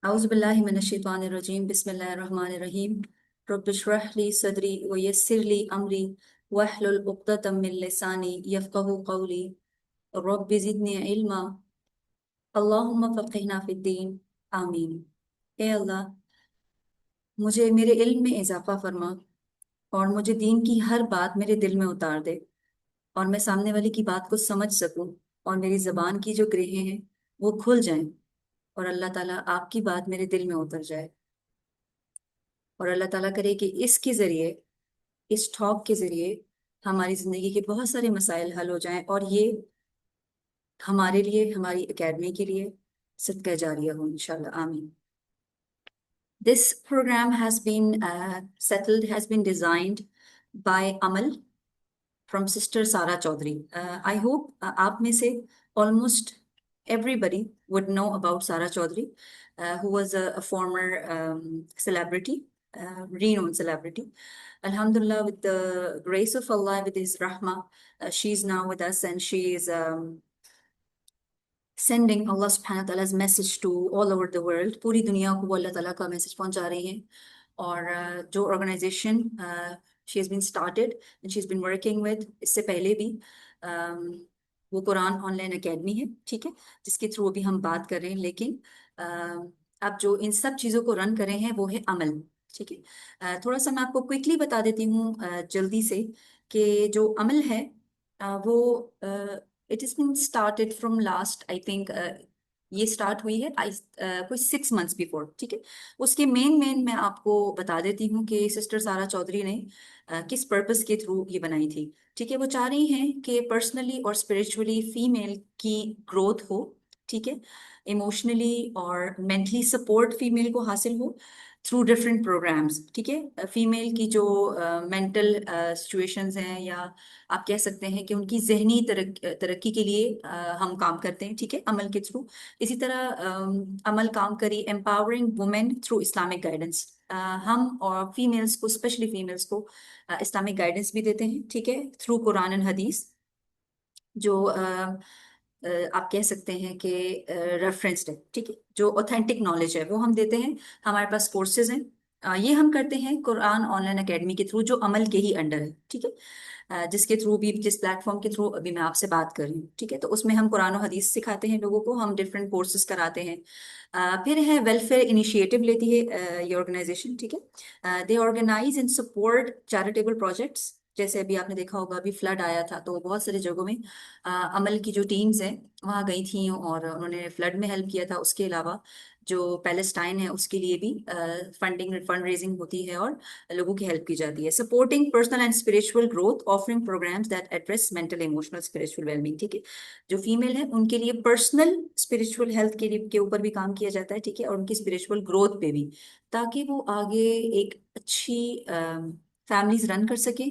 أعوذ بالله من الشيطان الرجيم بسم الله الرحمن الرحيم رب اشرح لي صدري ويسر لي أمري واحلل عقدة من لساني يفقه قولي رب زدني علما اللهم فقهنا في الدين آمین۔ اے اللہ، مجھے میرے علم میں اضافہ فرما اور مجھے دین کی ہر بات میرے دل میں اتار دے، اور میں سامنے والے کی بات کو سمجھ سکوں، اور میری زبان کی جو گرہیں ہیں وہ کھل جائیں، اور اللہ تعالیٰ آپ کی بات میرے دل میں اتر جائے، اور اللہ تعالیٰ کرے کہ اس کے ذریعے، اس ٹاک کے ذریعے ہماری زندگی کے بہت سارے مسائل حل ہو جائیں، اور یہ ہمارے لیے، ہماری اکیڈمی کے لیے صدقہ جاریہ ہو انشاءاللہ، آمین۔ This program has been settled, has been designed by Amal from Sister Sara Chaudhary. I hope آپ میں سے almost everybody would know about Sara Chaudhary, who was a former celebrity, renowned celebrity. Alhamdulillah, with the grace of Allah, with His rahmah, she is now with us, and she is sending Allah subhanahu wa ta'ala's message to all over the world. پوری دنیا کو وہ اللہ تعالیٰ کا message پہنچا رہی ہیں، اور جو organization she has been started and she has been working with اس سے پہلے بھی وہ قرآن آن لائن اکیڈمی ہے، ٹھیک ہے، جس کے تھرو ابھی ہم بات کر رہے ہیں، لیکن اب جو ان سب چیزوں کو رن کر رہے ہیں وہ ہے عمل، ٹھیک ہے۔ تھوڑا سا میں آپ کو کوئکلی بتا دیتی ہوں جلدی سے کہ جو عمل ہے وہ it is been started from last I think, یہ اسٹارٹ ہوئی ہے کوئی 6 months بیفور، ٹھیک ہے۔ اس کے مین میں آپ کو بتا دیتی ہوں کہ سسٹر سارا چودھری نے کس پرپس کے تھرو یہ بنائی تھی، ٹھیک ہے۔ وہ چاہ رہی ہیں کہ پرسنلی اور اسپرچولی فیمیل کی گروتھ ہو، ٹھیک ہے، ایموشنلی اور مینٹلی سپورٹ فیمیل کو حاصل ہو تھرو ڈفرینٹ پروگرامس، ٹھیک ہے۔ فیمیل کی جو مینٹل سچویشنز ہیں، یا آپ کہہ سکتے ہیں کہ ان کی ذہنی ترقی کے لیے ہم کام کرتے ہیں، ٹھیک ہے، عمل کے تھرو۔ اسی طرح عمل کام کری empowering women through Islamic guidance, ہم اور فیمیلس کو، اسپیشلی فیمیلس کو اسلامک گائیڈنس بھی دیتے ہیں، ٹھیک ہے، تھرو قرآن اینڈ حدیث، جو آپ کہہ سکتے ہیں کہ ریفرنسڈ ہے، ٹھیک ہے، جو اوتھینٹک نالج ہے وہ ہم دیتے ہیں۔ ہمارے پاس کورسز ہیں، یہ ہم کرتے ہیں قرآن آن لائن اکیڈمی کے تھرو، جو عمل کے ہی انڈر ہے، ٹھیک ہے، جس کے تھرو بھی، جس پلیٹ فارم کے تھرو ابھی میں آپ سے بات کر رہی ہوں، ٹھیک ہے۔ تو اس میں ہم قرآن و حدیث سکھاتے ہیں لوگوں کو، ہم ڈفرینٹ کورسز کراتے ہیں۔ پھر ہے ویلفیئر انیشیٹو لیتی ہے یہ آرگنائزیشن، ٹھیک ہے۔ They organize and support charitable projects, جیسے ابھی آپ نے دیکھا ہوگا ابھی فلڈ آیا تھا، تو بہت ساری جگہوں میں عمل کی جو ٹیمز ہیں وہاں گئی تھیں اور انہوں نے فلڈ میں ہیلپ کیا تھا۔ اس کے علاوہ جو پیلسٹائن ہے اس کے لیے بھی فنڈ ریزنگ ہوتی ہے اور لوگوں کی ہیلپ کی جاتی ہے۔ Supporting personal and spiritual growth, offering programmes that address mental emotional spiritual well being, ٹھیک ہے۔ جو فیمیل ہے ان کے لیے پرسنل اسپرچل ہیلتھ کے اوپر بھی کام کیا جاتا ہے، ٹھیک ہے، اور ان کی اسپرچل گروتھ پہ بھی، تاکہ وہ آگے ایک اچھی فیملیز رن کر سکیں،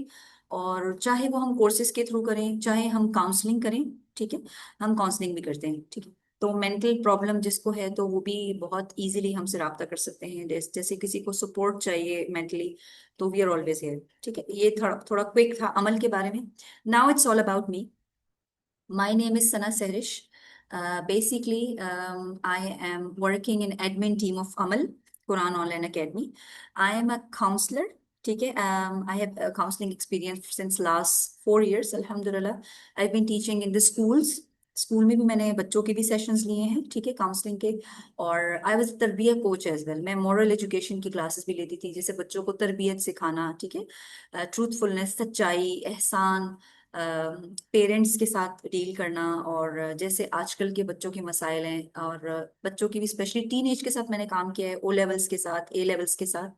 اور چاہے وہ ہم کورسز کے تھرو کریں، چاہے ہم کاؤنسلنگ کریں، ٹھیک ہے، ہم کاؤنسلنگ بھی کرتے ہیں، ٹھیک ہے۔ تو مینٹل پرابلم جس کو ہے تو وہ بھی بہت ایزیلی ہم سے رابطہ کر سکتے ہیں، جیسے کسی کو سپورٹ چاہیے مینٹلی، تو وی آر آلویز ہیئر، ٹھیک ہے۔ یہ تھوڑا کوئک تھا عمل کے بارے میں۔ Now it's all about me. My name is Sana Sehrish. Basically, I am working in admin team of Amal Quran Online Academy. I am a counselor. Okay, I have a counseling experience since last 4 years. Alhamdulillah, I've been teaching in the schools. School میں بھی میں نے بچوں کے بھی sessions لیے ہیں، ٹھیک ہے، کاؤنسلنگ کے، اور آئی واز تربیہ کوچ ایز ویل۔ میں مورل ایجوکیشن کی کلاسز بھی لیتی تھی، جیسے بچوں کو تربیت سکھانا، ٹھیک ہے، ٹروتھ فلنس، سچائی، احسان، پیرنٹس کے ساتھ ڈیل کرنا، اور جیسے آج کل کے بچوں کے مسائل ہیں، اور بچوں کی بھی اسپیشلی ٹین ایج کے ساتھ میں نے کام کیا ہے، او لیولس کے ساتھ، اے لیولس کے ساتھ،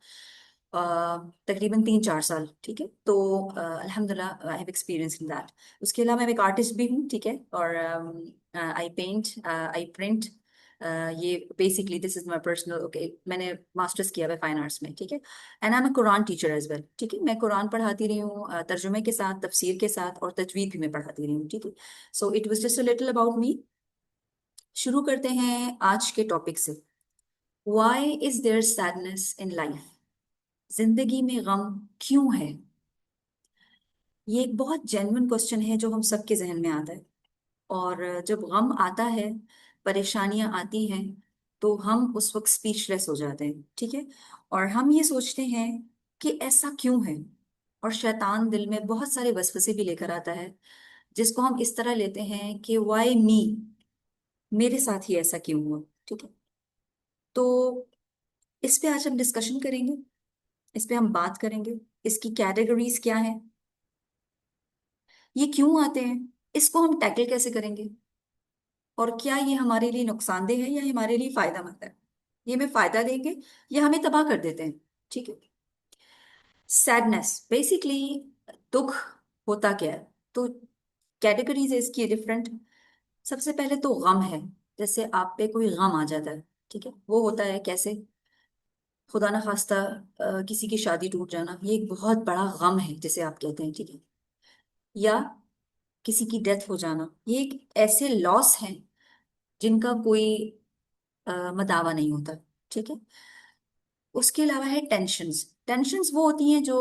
تقریباً 3-4 سال، ٹھیک ہے۔ تو الحمد للہ I have experience in that. اس کے علاوہ میں ایک آرٹسٹ بھی ہوں، ٹھیک ہے، اور آئی پینٹ، آئی پرنٹ، یہ basically this is my personal, okay, میں نے ماسٹرس کیا ہوا ہے فائن آرٹس میں، ٹھیک ہے، and I am a Quran teacher as well, ٹھیک ہے۔ میں قرآن پڑھاتی رہی ہوں ترجمے کے ساتھ، تفسیر کے ساتھ، اور تجوید بھی میں پڑھاتی رہی ہوں، ٹھیک ہے۔ So it was just a little about me. شروع کرتے ہیں آج کے ٹاپک سے۔ Why is there sadness in life? زندگی میں غم کیوں ہے؟ یہ ایک بہت جینوئن کوشچن ہے جو ہم سب کے ذہن میں آتا ہے، اور جب غم آتا ہے، پریشانیاں آتی ہیں، تو ہم اس وقت اسپیچ لیس ہو جاتے ہیں، ٹھیک ہے، اور ہم یہ سوچتے ہیں کہ ایسا کیوں ہے، اور شیطان دل میں بہت سارے وسوسے بھی لے کر آتا ہے جس کو ہم اس طرح لیتے ہیں کہ وائی می، میرے ساتھ ہی ایسا کیوں ہوا، ٹھیک ہے۔ تو اس پہ آج ہم ڈسکشن کریں گے، اس پہ ہم بات کریں گے، اس کی کیٹیگریز کیا ہیں، یہ کیوں آتے ہیں، اس کو ہم ٹیکل کیسے کریں گے، اور کیا یہ ہمارے لیے نقصان دہ ہے یا ہمارے لیے فائدہ مند ہے، یہ ہمیں فائدہ دیں گے یا ہمیں تباہ کر دیتے ہیں، ٹھیک ہے۔ سیڈنس بیسکلی دکھ ہوتا کیا ہے، تو کیٹیگریز ہے اس کی ڈفرینٹ۔ سب سے پہلے تو غم ہے، جیسے آپ پہ کوئی غم آ جاتا ہے، ٹھیک ہے، وہ ہوتا ہے کیسے، خدا نہ خواستہ کسی کی شادی ٹوٹ جانا، یہ ایک بہت بڑا غم ہے جسے آپ کہتے ہیں، ٹھیک ہے، یا کسی کی ڈیتھ ہو جانا، یہ ایک ایسے لاس ہیں جن کا کوئی مداوع نہیں ہوتا، ٹھیک ہے۔ اس کے علاوہ ہے ٹینشنز، ٹینشنز وہ ہوتی ہیں جو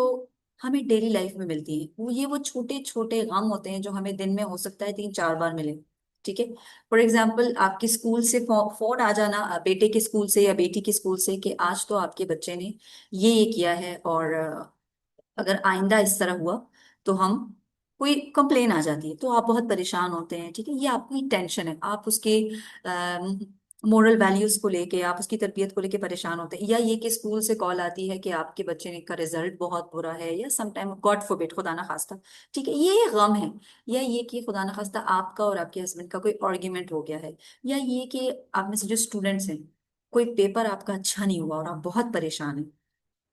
ہمیں ڈیلی لائف میں ملتی ہیں، وہ چھوٹے چھوٹے غم ہوتے ہیں جو ہمیں دن میں ہو سکتا ہے 3 4 بار ملے، ٹھیک ہے۔ فار ایگزامپل آپ کے اسکول سے فون آ جانا، بیٹے کے اسکول سے یا بیٹی کے اسکول سے، کہ آج تو آپ کے بچے نے یہ کیا ہے، اور اگر آئندہ اس طرح ہوا تو ہم، کوئی کمپلین آ جاتی ہے تو آپ بہت پریشان ہوتے ہیں، ٹھیک ہے، یہ آپ کی ٹینشن ہے، آپ اس کے مورل ویلیوز کو لے کے، آپ اس کی تربیت کو لے کے پریشان ہوتے ہیں، یا یہ کہ اسکول سے کال آتی ہے کہ آپ کے بچے نے کا رزلٹ بہت برا ہے، یا سم ٹائم گاڈ فوربٹ، خدا نہ خواستہ، ٹھیک ہے، یہ غم ہے، یا یہ کہ خدا نہ خواستہ آپ کا اور آپ کے ہسبینڈ کا کوئی آرگیومنٹ ہو گیا ہے، یا یہ کہ آپ میں سے جو اسٹوڈنٹس ہیں، کوئی پیپر آپ کا اچھا نہیں ہوا اور آپ بہت پریشان ہیں،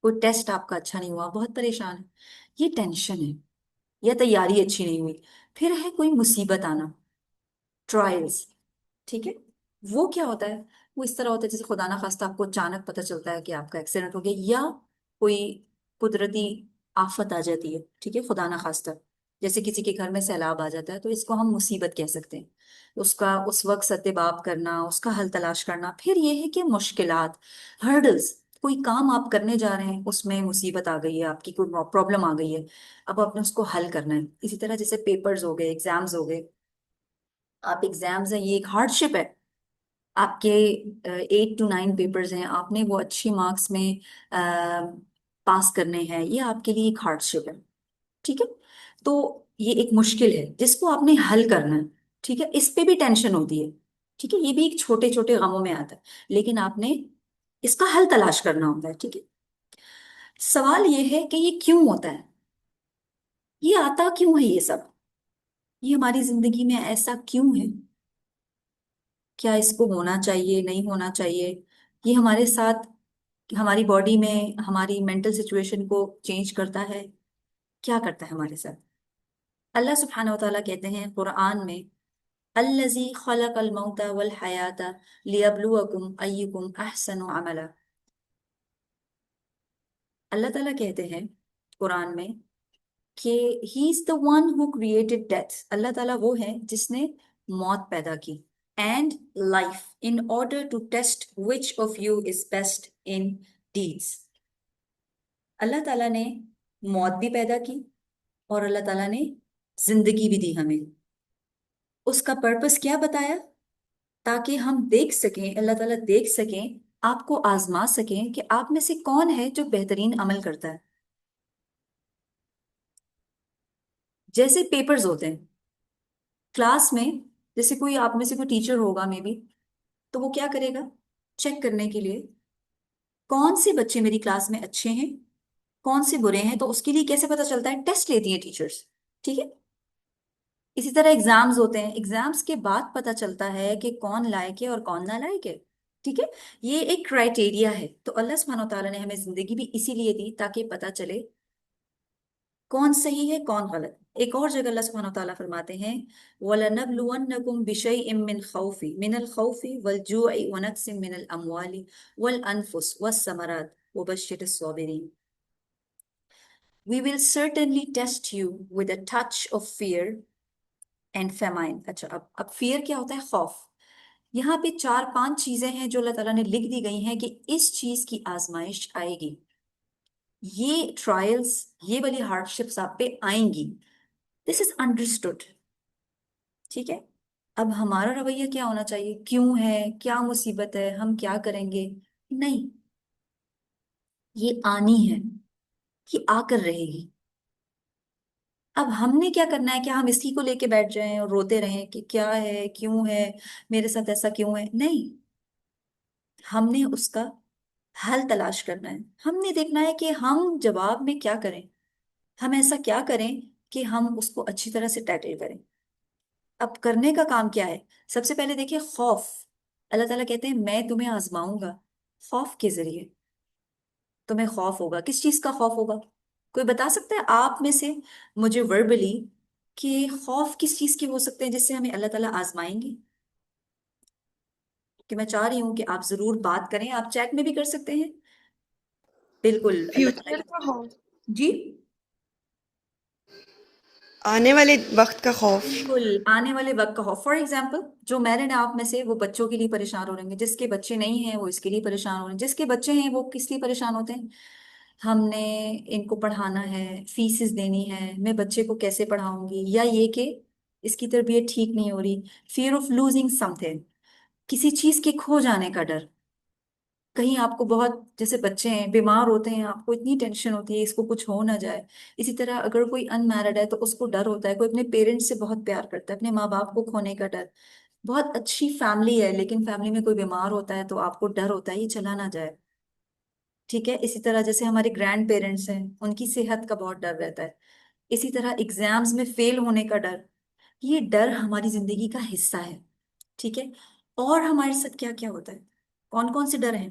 کوئی ٹیسٹ آپ کا اچھا نہیں ہوا بہت پریشان ہے، یہ ٹینشن ہے، یا تیاری اچھی نہیں ہوئی۔ پھر ہے کوئی مصیبت آنا، ٹرائلس، ٹھیک ہے، وہ کیا ہوتا ہے، وہ اس طرح ہوتا ہے جیسے خدا نہ خواستہ آپ کو اچانک پتہ چلتا ہے کہ آپ کا ایکسیڈنٹ ہو گیا، یا کوئی قدرتی آفت آ جاتی ہے، ٹھیک ہے، خدا نہ خواستہ، جیسے کسی کے گھر میں سیلاب آ جاتا ہے تو اس کو ہم مصیبت کہہ سکتے ہیں، اس کا اس وقت ستباب کرنا، اس کا حل تلاش کرنا۔ پھر یہ ہے کہ مشکلات، ہرڈلز، کوئی کام آپ کرنے جا رہے ہیں، اس میں مصیبت آ گئی ہے، آپ کی کوئی پرابلم آ گئی ہے، اب آپ نے اس کو حل کرنا ہے۔ اسی طرح جیسے پیپرز ہو گئے، ایگزامز ہو گئے، آپ ایگزامز ہیں، یہ ایک ہارڈ شپ ہے، آپ کے 8 to 9 پیپرز ہیں، آپ نے وہ اچھی مارکس میں پاس کرنے ہیں، یہ آپ کے لیے ایک ہارڈ شپ ہے، ٹھیک ہے۔ تو یہ ایک مشکل ہے جس کو آپ نے حل کرنا ہے، ٹھیک ہے، اس پہ بھی ٹینشن ہوتی ہے، ٹھیک ہے، یہ بھی ایک چھوٹے چھوٹے غموں میں آتا ہے، لیکن آپ نے اس کا حل تلاش کرنا ہوتا ہے، ٹھیک ہے۔ سوال یہ ہے کہ یہ کیوں ہوتا ہے، یہ آتا کیوں ہے، یہ سب، یہ ہماری زندگی میں ایسا کیوں ہے، کیا اس کو ہونا چاہیے، نہیں ہونا چاہیے، یہ ہمارے ساتھ، ہماری باڈی میں ہماری مینٹل سچویشن کو چینج کرتا ہے، کیا کرتا ہے ہمارے ساتھ۔ اللہ سبحانہ و تعالیٰ کہتے ہیں قرآن میں، الذی خلق الموت والحیات لیبلوکم ایکم احسن عملا، اللہ تعالیٰ کہتے ہیں قرآن میں کہ he is the one who created death, Allah تعالیٰ وہ ہے جس نے موت پیدا کی، and life in order to test which of you is best in deeds, Allah تعالیٰ نے موت بھی پیدا کی اور اللہ تعالیٰ نے زندگی بھی دی ہمیں، اس کا پرپس کیا بتایا، تاکہ ہم دیکھ سکیں، اللہ تعالیٰ دیکھ سکیں، آپ کو آزما سکیں کہ آپ میں سے کون ہے جو بہترین عمل کرتا ہے۔ جیسے پیپرز ہوتے ہیں کلاس میں، جیسے کوئی آپ میں سے کوئی ٹیچر ہوگا مے بی، تو وہ کیا کرے گا، چیک کرنے کے لیے کون سے بچے میری کلاس میں اچھے ہیں، کون سے برے ہیں، تو اس کے لیے کیسے پتا چلتا ہے، ٹیسٹ لیتی ہیں ٹیچرز، ٹھیک ہے۔ اسی طرح ایگزامز ہوتے ہیں، ایگزامز کے بعد پتا چلتا ہے کہ کون لائق ہے اور کون نہ لائق ہے، ٹھیک ہے، یہ ایک کرائٹیریا ہے۔ تو اللہ سبحانہ و تعالیٰ نے ہمیں زندگی بھی اسی لیے دی تاکہ پتا چلے کون صحیح ہے کون غلط۔ ایک اور جگہ اللہ سبحانہ و تعالیٰ فرماتے ہیں وَلَنَبْلُوَنَّكُمْ بِشَيْءٍ مِّنَ الْخَوْفِ وَالْجُوعِ وَنَقْصٍ مِّنَ الْأَمْوَالِ وَالْأَنفُسِ وَالثَّمَرَاتِ وَبَشِّرِ الصَّابِرِينَ۔ We will certainly test you with a touch of fear and famine۔ اچھا، اب فیئر کیا ہوتا ہے، خوف۔ یہاں پہ 4 5 چیزیں ہیں جو اللہ تعالیٰ نے لکھ دی گئی ہیں کہ اس چیز کی آزمائش آئے گی، یہ ٹرائلز، یہ والی ہارڈ شپس آپ پہ آئیں گی، دس از انڈرسٹوڈ، ٹھیک ہے۔ اب ہمارا رویہ کیا ہونا چاہیے؟ کیوں ہے، کیا مصیبت ہے، ہم کیا کریں گے؟ نہیں، یہ آنی ہے، یہ آ کر رہے گی۔ اب ہم نے کیا کرنا ہے؟ کیا ہم اسی کو لے کے بیٹھ جائیں اور روتے رہیں کہ کیا ہے، کیوں ہے، میرے ساتھ ایسا کیوں ہے؟ نہیں، ہم نے اس کا حل تلاش کرنا ہے۔ ہم نے دیکھنا ہے کہ ہم جواب میں کیا کریں، ہم ایسا کیا کریں کہ ہم اس کو اچھی طرح سے ٹیکل کریں۔ اب کرنے کا کام کیا ہے؟ سب سے پہلے دیکھیے خوف، اللہ تعالیٰ کہتے ہیں میں تمہیں آزماؤں گا خوف کے ذریعے۔ تمہیں خوف ہوگا، کس چیز کا خوف ہوگا؟ کوئی بتا سکتا ہے آپ میں سے مجھے وربلی کہ خوف کس چیز کے ہو سکتے ہیں جس سے ہمیں اللہ تعالیٰ آزمائیں گے؟ کہ میں چاہ رہی ہوں کہ آپ ضرور بات کریں، آپ چیٹ میں بھی کر سکتے ہیں۔ بالکل اللہ تعالیٰ فیوچر کا خوف، جی آنے والے وقت کا خوف۔ بالکل آنے والے وقت کا خوف۔ فار ایگزامپل جو میرڈ ہیں آپ میں سے، وہ بچوں کے لیے پریشان ہو رہے ہیں، جس کے بچے نہیں ہیں وہ اس کے لیے پریشان ہو رہے ہیں، جس کے بچے ہیں وہ کس لیے پریشان ہوتے ہیں؟ ہم نے ان کو پڑھانا ہے، فیسز دینی ہے، میں بچے کو کیسے پڑھاؤں گی، یا یہ کہ اس کی تربیت ٹھیک نہیں ہو رہی، fear of losing some thing, کسی چیز کے کھو جانے کا ڈر۔ کہیں آپ کو بہت، جیسے بچے ہیں بیمار ہوتے ہیں، آپ کو اتنی ٹینشن ہوتی ہے اس کو کچھ ہو نہ جائے۔ اسی طرح اگر کوئی ان میرڈ ہے تو اس کو ڈر ہوتا ہے، کوئی اپنے پیرنٹس سے بہت پیار کرتا ہے، اپنے ماں باپ کو کھونے کا ڈر۔ بہت اچھی فیملی ہے لیکن فیملی میں کوئی بیمار ہوتا ہے تو آپ کو ڈر ہوتا ہے یہ چلا نہ جائے، ٹھیک ہے؟ اسی طرح جیسے ہمارے گرینڈ پیرنٹس ہیں، ان کی صحت کا بہت ڈر رہتا ہے۔ اسی طرح ایگزامز میں فیل ہونے کا ڈر، یہ ڈر ہماری زندگی کا حصہ ہے، ٹھیک ہے؟ اور ہمارے ساتھ کیا کیا ہوتا ہے؟ کون کون سے ڈر ہیں؟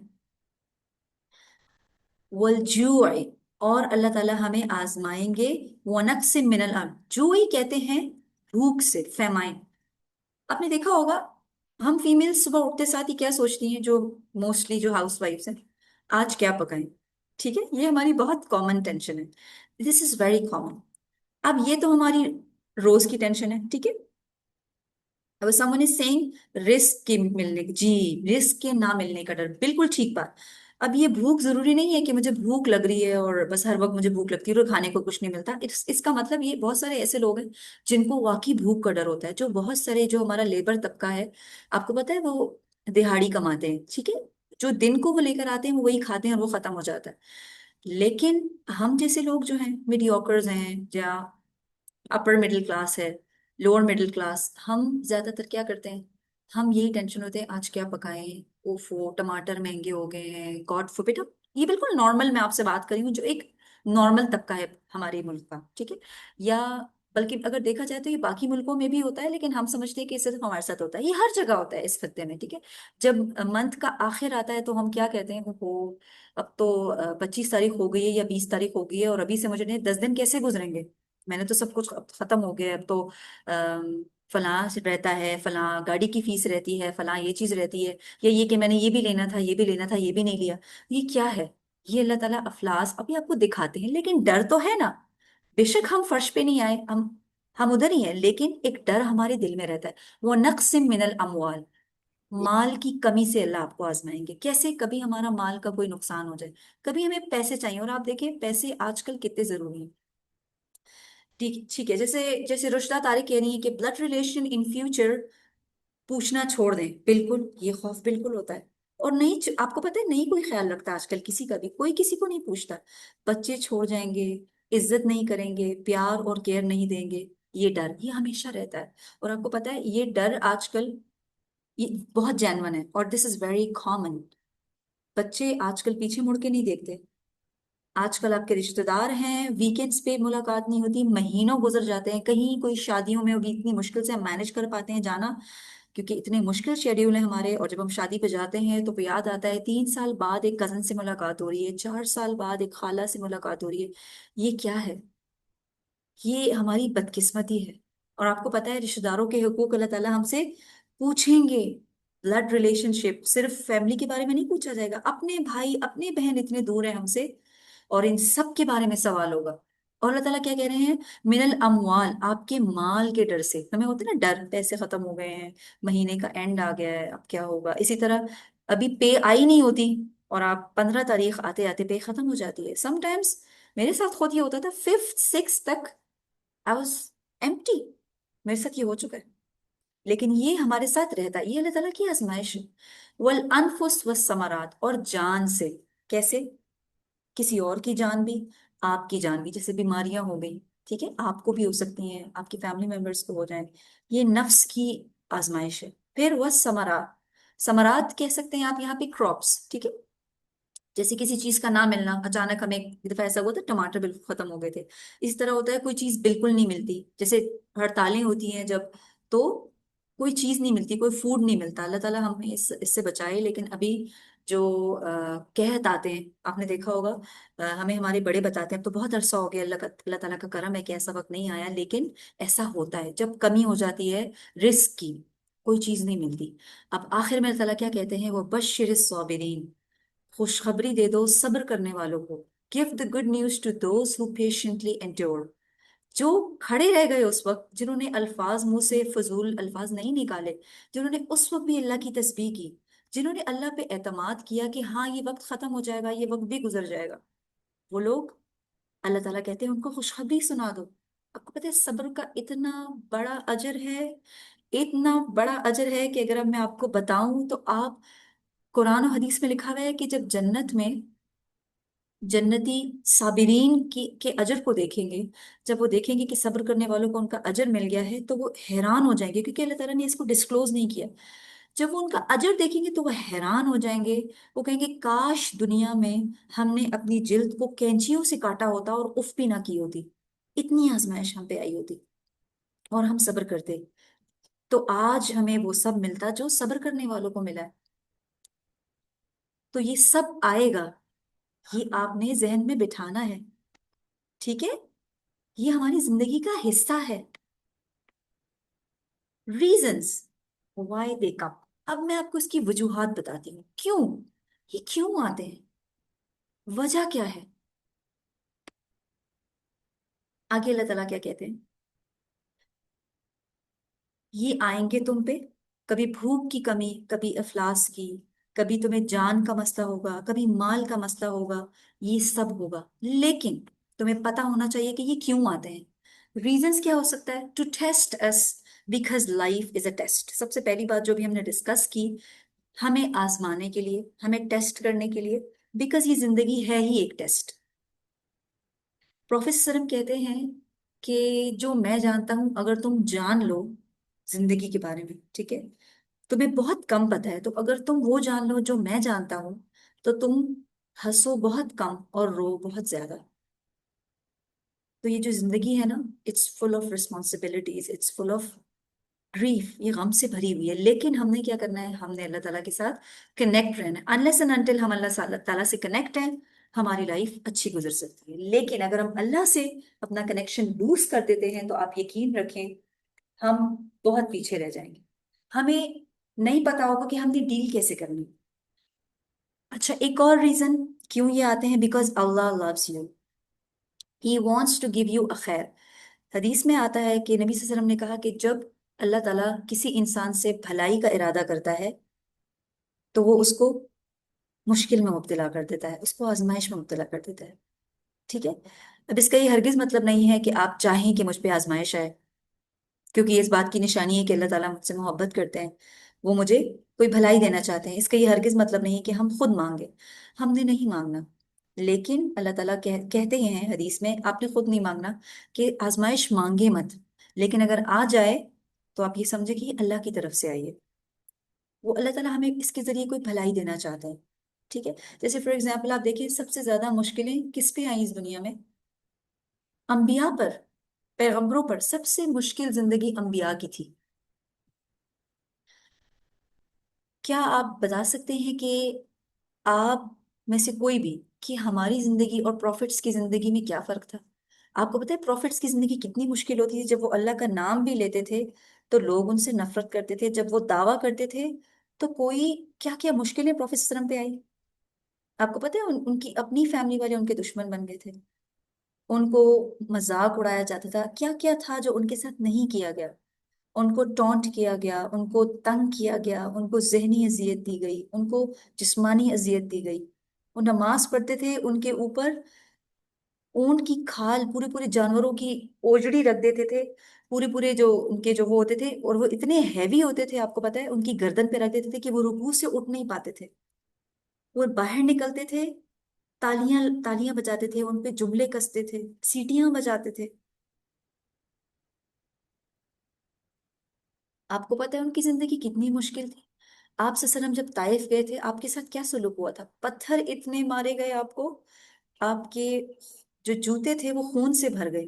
والجوع، اور اللہ تعالیٰ ہمیں آزمائیں گے ونقص من الارض، جوعی کہتے ہیں بھوک سے، فیمائن۔ آپ نے دیکھا ہوگا ہم فیمیل صبح اٹھتے ساتھ ہی کیا سوچتی ہیں، جو موسٹلی جو ہاؤس وائفس ہیں، آج کیا پکائیں؟ ٹھیک ہے، یہ ہماری بہت کامن ٹینشن ہے، دس از ویری کامن۔ اب یہ تو ہماری روز کی ٹینشن ہے، ٹھیک ہے؟ اب سمون از سیئنگ رسک کے ملنے، جی رسک کے نہ ملنے کا ڈر، بالکل ٹھیک بات۔ اب یہ بھوک ضروری نہیں ہے کہ مجھے بھوک لگ رہی ہے اور بس ہر وقت مجھے بھوک لگتی ہے اور کھانے کو کچھ نہیں ملتا۔ اس کا مطلب یہ بہت سارے ایسے لوگ ہیں جن کو واقعی بھوک کا ڈر ہوتا ہے، جو بہت سارے جو ہمارا لیبر طبقہ ہے، آپ کو پتا ہے وہ دہاڑی کماتے ہیں، ٹھیک ہے؟ جو دن کو وہ لے کر آتے ہیں وہ وہی کھاتے ہیں اور وہ ختم ہو جاتا ہے۔ لیکن ہم جیسے لوگ جو ہیں میڈیوکرز ہیں، یا اپر مڈل کلاس ہے، لوور مڈل کلاس، ہم زیادہ تر کیا کرتے ہیں؟ ہم یہی ٹینشن ہوتے ہیں آج کیا پکائیں، اوفو ٹماٹر مہنگے ہو گئے ہیں، گاڈ فوربٹ۔ یہ بالکل نارمل، میں آپ سے بات کری ہوں جو ایک نارمل طبقہ ہے ہمارے ملک کا، ٹھیک ہے؟ یا بلکہ اگر دیکھا جائے تو یہ باقی ملکوں میں بھی ہوتا ہے، لیکن ہم سمجھتے ہیں کہ صرف ہمارے ساتھ ہوتا ہے، یہ ہر جگہ ہوتا ہے اس خطے میں، ٹھیک ہے؟ جب منتھ کا آخر آتا ہے تو ہم کیا کہتے ہیں، وہ اب تو 25 تاریخ ہو گئی ہے یا 20 تاریخ ہو گئی ہے اور ابھی سے مجھے نہیں 10 دن کیسے گزریں گے، میں نے تو سب کچھ ختم ہو گیا، اب تو فلاں سے رہتا ہے، فلاں گاڑی کی فیس رہتی ہے، فلاں یہ چیز رہتی ہے، یا یہ کہ میں نے یہ بھی لینا تھا، یہ بھی لینا تھا، یہ بھی نہیں لیا۔ یہ کیا ہے؟ یہ اللہ تعالیٰ افلاس ابھی آپ کو دکھاتے ہیں، لیکن ڈر تو ہے نا۔ بے شک ہم فرش پہ نہیں آئے، ہم ادھر ہی ہیں، لیکن ایک ڈر ہمارے دل میں رہتا ہے، وہ نقص من الاموال، مال کی کمی سے اللہ آپ کو آزمائیں گے۔ کیسے؟ کبھی ہمارا مال کا کوئی نقصان ہو جائے، کبھی ہمیں پیسے چاہیے، اور آپ دیکھیں پیسے آج کل کتنے ضروری ہیں، ٹھیک ٹھیک ہے؟ جیسے جیسے رشدہ طارق کہہ رہی ہیں کہ بلڈ ریلیشن ان فیوچر پوچھنا چھوڑ دیں، بالکل یہ خوف بالکل ہوتا ہے۔ اور نہیں آپ کو پتہ ہے نہیں کوئی خیال رکھتا آج کل کسی کا بھی، کوئی کسی کو نہیں پوچھتا، بچے چھوڑ جائیں گے، عزت نہیں کریں گے، پیار اور کیئر نہیں دیں گے، یہ ڈر یہ ہمیشہ رہتا ہے۔ اور آپ کو پتہ ہے یہ ڈر آج کل یہ بہت جینون ہے، اور دس از ویری کامن۔ بچے آج کل پیچھے مڑ کے نہیں دیکھتے، آج کل آپ کے رشتہ دار ہیں، ویکینڈز پہ ملاقات نہیں ہوتی، مہینوں گزر جاتے ہیں، کہیں کوئی شادیوں میں بھی اتنی مشکل سے ہم مینج کر پاتے ہیں جانا، کیونکہ اتنے مشکل شیڈیول ہیں ہمارے، اور جب ہم شادی پہ جاتے ہیں تو یاد آتا ہے 3 سال بعد ایک کزن سے ملاقات ہو رہی ہے، 4 سال بعد ایک خالہ سے ملاقات ہو رہی ہے، یہ کیا ہے؟ یہ ہماری بدقسمتی ہے۔ اور آپ کو پتہ ہے رشتہ داروں کے حقوق اللہ تعالیٰ ہم سے پوچھیں گے، بلڈ ریلیشن شپ صرف فیملی کے بارے میں نہیں پوچھا جائے گا، اپنے بھائی اپنے بہن اتنے دور ہیں ہم سے، اور ان سب کے بارے میں سوال ہوگا۔ اور اللہ تعالیٰ کیا کہہ رہے ہیں؟ من الاموال، آپ کے مال کے ڈر سے، ہمیں ہوتا ہے نا ڈر، پیسے ختم ہو گئے ہیں، مہینے کا اینڈ آ گیا ہے، اب کیا ہوگا؟ اسی طرح ابھی پے آئی نہیں ہوتی اور آپ 15 تاریخ آتے آتے پے ختم ہو جاتی ہے، سم ٹائمس میرے ساتھ خود یہ ہوتا تھا، 5th 6th تک آئی واز ایمٹی، میرے ساتھ یہ ہو چکا ہے۔ لیکن یہ ہمارے ساتھ رہتا ہے، یہ اللہ تعالیٰ کی آزمائش ہے۔ والانفس والثمرات، اور جان سے، کیسے؟ کسی اور کی جان بھی، آپ کی جان بھی، جیسے بیماریاں ہو گئی، ٹھیک ہے، آپ کو بھی ہو سکتی ہیں، آپ کی فیملی ممبرس کو ہو جائیں، یہ نفس کی آزمائش ہے۔ پھر وہ ثمرات، ثمرات کہہ سکتے ہیں آپ یہاں پہ کراپس، ٹھیک ہے، جیسے کسی چیز کا نہ ملنا، اچانک ہمیں ایک دفعہ ایسا ہوا تھا ٹماٹر بالکل ختم ہو گئے تھے، اس طرح ہوتا ہے کوئی چیز بالکل نہیں ملتی، جیسے ہڑتالیں ہوتی ہیں جب، تو کوئی چیز نہیں ملتی، کوئی فوڈ نہیں ملتا، اللہ تعالیٰ ہمیں اس سے بچائے۔ لیکن ابھی جو قحط آتے ہیں، آپ نے دیکھا ہوگا، ہمیں ہمارے بڑے بتاتے ہیں، اب تو بہت عرصہ ہو گیا، اللہ تعالیٰ کا کرم ہے کہ ایسا وقت نہیں آیا، لیکن ایسا ہوتا ہے جب کمی ہو جاتی ہے رزق کی، کوئی چیز نہیں ملتی۔ اب آخر میں اللہ تعالیٰ کیا کہتے ہیں؟ وہ بشر الصابرین، خوشخبری دے دو صبر کرنے والوں کو، give the good news to those who patiently endure، جو کھڑے رہ گئے اس وقت، جنہوں نے الفاظ منہ سے فضول الفاظ نہیں نکالے، جنہوں نے اس وقت بھی اللہ کی تسبیح کی، جنہوں نے اللہ پہ اعتماد کیا کہ ہاں یہ وقت ختم ہو جائے گا، یہ وقت بھی گزر جائے گا، وہ لوگ، اللہ تعالیٰ کہتے ہیں ان کو خوشخبری سنا دو۔ آپ کو پتہ ہے صبر کا اتنا بڑا اجر ہے، اتنا بڑا اجر ہے کہ اگر اب میں آپ کو بتاؤں تو آپ، قرآن و حدیث میں لکھا ہوا ہے کہ جب جنت میں جنتی صابرین کی کے اجر کو دیکھیں گے، جب وہ دیکھیں گے کہ صبر کرنے والوں کو ان کا اجر مل گیا ہے، تو وہ حیران ہو جائیں گے، کیونکہ اللہ تعالیٰ نے اس کو ڈسکلوز نہیں کیا۔ جب وہ ان کا اجر دیکھیں گے تو وہ حیران ہو جائیں گے، وہ کہیں گے کاش دنیا میں ہم نے اپنی جلد کو کینچیوں سے کاٹا ہوتا اور اف بھی نہ کی ہوتی، اتنی آزمائش ہم پہ آئی ہوتی اور ہم صبر کرتے، تو آج ہمیں وہ سب ملتا جو صبر کرنے والوں کو ملا ہے۔ تو یہ سب آئے گا، یہ آپ نے ذہن میں بٹھانا ہے، ٹھیک ہے، یہ ہماری زندگی کا حصہ ہے۔ ریزنس وائی دے کم، اب میں آپ کو اس کی وجوہات بتاتی ہوں، کیوں یہ کیوں آتے ہیں، وجہ کیا ہے۔ آگے اللہ تعالیٰ کیا کہتے ہیں؟ یہ آئیں گے تم پہ، کبھی بھوک کی کمی، کبھی افلاس کی، کبھی تمہیں جان کا مسئلہ ہوگا، کبھی مال کا مسئلہ ہوگا، یہ سب ہوگا، لیکن تمہیں پتا ہونا چاہیے کہ یہ کیوں آتے ہیں۔ ریزنس کیا ہو سکتا ہے؟ To test us, because life is a test, سب سے پہلی بات جو بھی ہم نے ڈسکس کی، ہمیں آزمانے کے لیے، ہمیں ٹیسٹ کرنے کے لیے، بیکاز یہ زندگی ہے ہی ایک ٹیسٹ۔ پروفیسر سرم کہتے ہیں کہ جو میں جانتا ہوں اگر تم جان لو زندگی کے بارے میں، ٹھیک ہے، تمہیں بہت کم پتہ ہے، تو اگر تم وہ جان لو جو میں جانتا ہوں، تو تم ہنسو بہت کم اور رو بہت زیادہ۔ تو یہ جو زندگی ہے نا، it's full of responsibilities, it's full of grief, یہ غم سے بھری ہوئی ہے، لیکن ہم نے کیا کرنا ہے؟ ہم نے اللہ تعالیٰ کے ساتھ کنیکٹ رہنا ہے، انلیس اینڈ انٹل ہم اللہ تعالیٰ سے کنیکٹ ہیں، ہماری لائف اچھی گزر سکتی ہے، لیکن اگر ہم اللہ سے اپنا کنیکشن لوز کر دیتے ہیں تو آپ یقین رکھیں ہم بہت پیچھے رہ جائیں گے، ہمیں نہیں پتا ہوگا کہ ہم نے ڈیل کیسے کرنی۔ اچھا، ایک اور ریزن کیوں یہ آتے ہیں، because Allah loves you, he wants to give you a خیر۔ حدیث میں آتا ہے کہ نبی صلی اللہ علیہ وسلم نے کہا کہ جب اللہ تعالیٰ کسی انسان سے بھلائی کا ارادہ کرتا ہے تو وہ اس کو مشکل میں مبتلا کر دیتا ہے، اس کو آزمائش میں مبتلا کر دیتا ہے، ٹھیک ہے۔ اب اس کا یہ ہرگز مطلب نہیں ہے کہ آپ چاہیں کہ مجھ پہ آزمائش آئے، کیونکہ اس بات کی نشانی ہے کہ اللہ تعالیٰ مجھ سے محبت کرتے ہیں، وہ مجھے کوئی بھلائی دینا چاہتے ہیں، اس کا یہ ہرگز مطلب نہیں ہے کہ ہم خود مانگے، ہم نے نہیں مانگنا، لیکن اللہ تعالیٰ کہتے ہی ہیں حدیث میں، آپ نے خود نہیں مانگنا کہ آزمائش مانگے مت، لیکن اگر آ جائے تو آپ یہ سمجھے کہ یہ اللہ کی طرف سے آئی ہے، وہ اللہ تعالیٰ ہمیں اس کے ذریعے کوئی بھلائی دینا چاہتا ہے، ٹھیک ہے۔ جیسے فار ایگزامپل آپ دیکھیں سب سے زیادہ مشکلیں کس پہ آئیں اس دنیا میں؟ انبیاء پر، پیغمبروں پر، سب سے مشکل زندگی انبیاء کی تھی۔ کیا آپ بتا سکتے ہیں کہ آپ میں سے کوئی بھی، کہ ہماری زندگی اور پروفٹس کی زندگی میں کیا فرق تھا؟ آپ کو پتہ ہے پروفٹس کی زندگی کتنی مشکل ہوتی تھی، جب وہ اللہ کا نام بھی لیتے تھے تو لوگ ان سے نفرت کرتے تھے، جب وہ دعویٰ کرتے تھے تو کوئی کیا کیا مشکلیں پروفیسر وسلم پہ آئی۔ آپ کو پتہ ہے ان کی اپنی فیملی والے ان کے دشمن بن گئے تھے، ان کو مذاق اڑایا جاتا تھا، کیا کیا تھا جو ان کے ساتھ نہیں کیا گیا، ان کو ٹونٹ کیا گیا، ان کو تنگ کیا گیا، ان کو ذہنی اذیت دی گئی، ان کو جسمانی اذیت دی گئی۔ وہ نماز پڑھتے تھے، ان کے اوپر اونٹ کی کھال، پورے پورے جانوروں کی اوجڑی رکھ دیتے تھے، پورے پورے جو ان کے جو وہ ہوتے تھے، اور وہ اتنے ہیوی ہوتے تھے، آپ کو پتا ہے ان کی گردن پہ رکھ دیتے تھے کہ وہ رکوع سے اٹھ نہیں پاتے تھے. وہ باہر نکلتے تھے، تالیاں تالیاں بجاتے تھے، ان پہ جملے کستے تھے، سیٹیاں بجاتے تھے. آپ کو پتا ہے ان کی زندگی کتنی مشکل تھی. آپ صلی اللہ علیہ وسلم جب طائف گئے تھے، آپ کے ساتھ کیا سلوک ہوا تھا؟ پتھر اتنے مارے گئے آپ کو، آپ کے جو جوتے تھے وہ خون سے بھر گئے.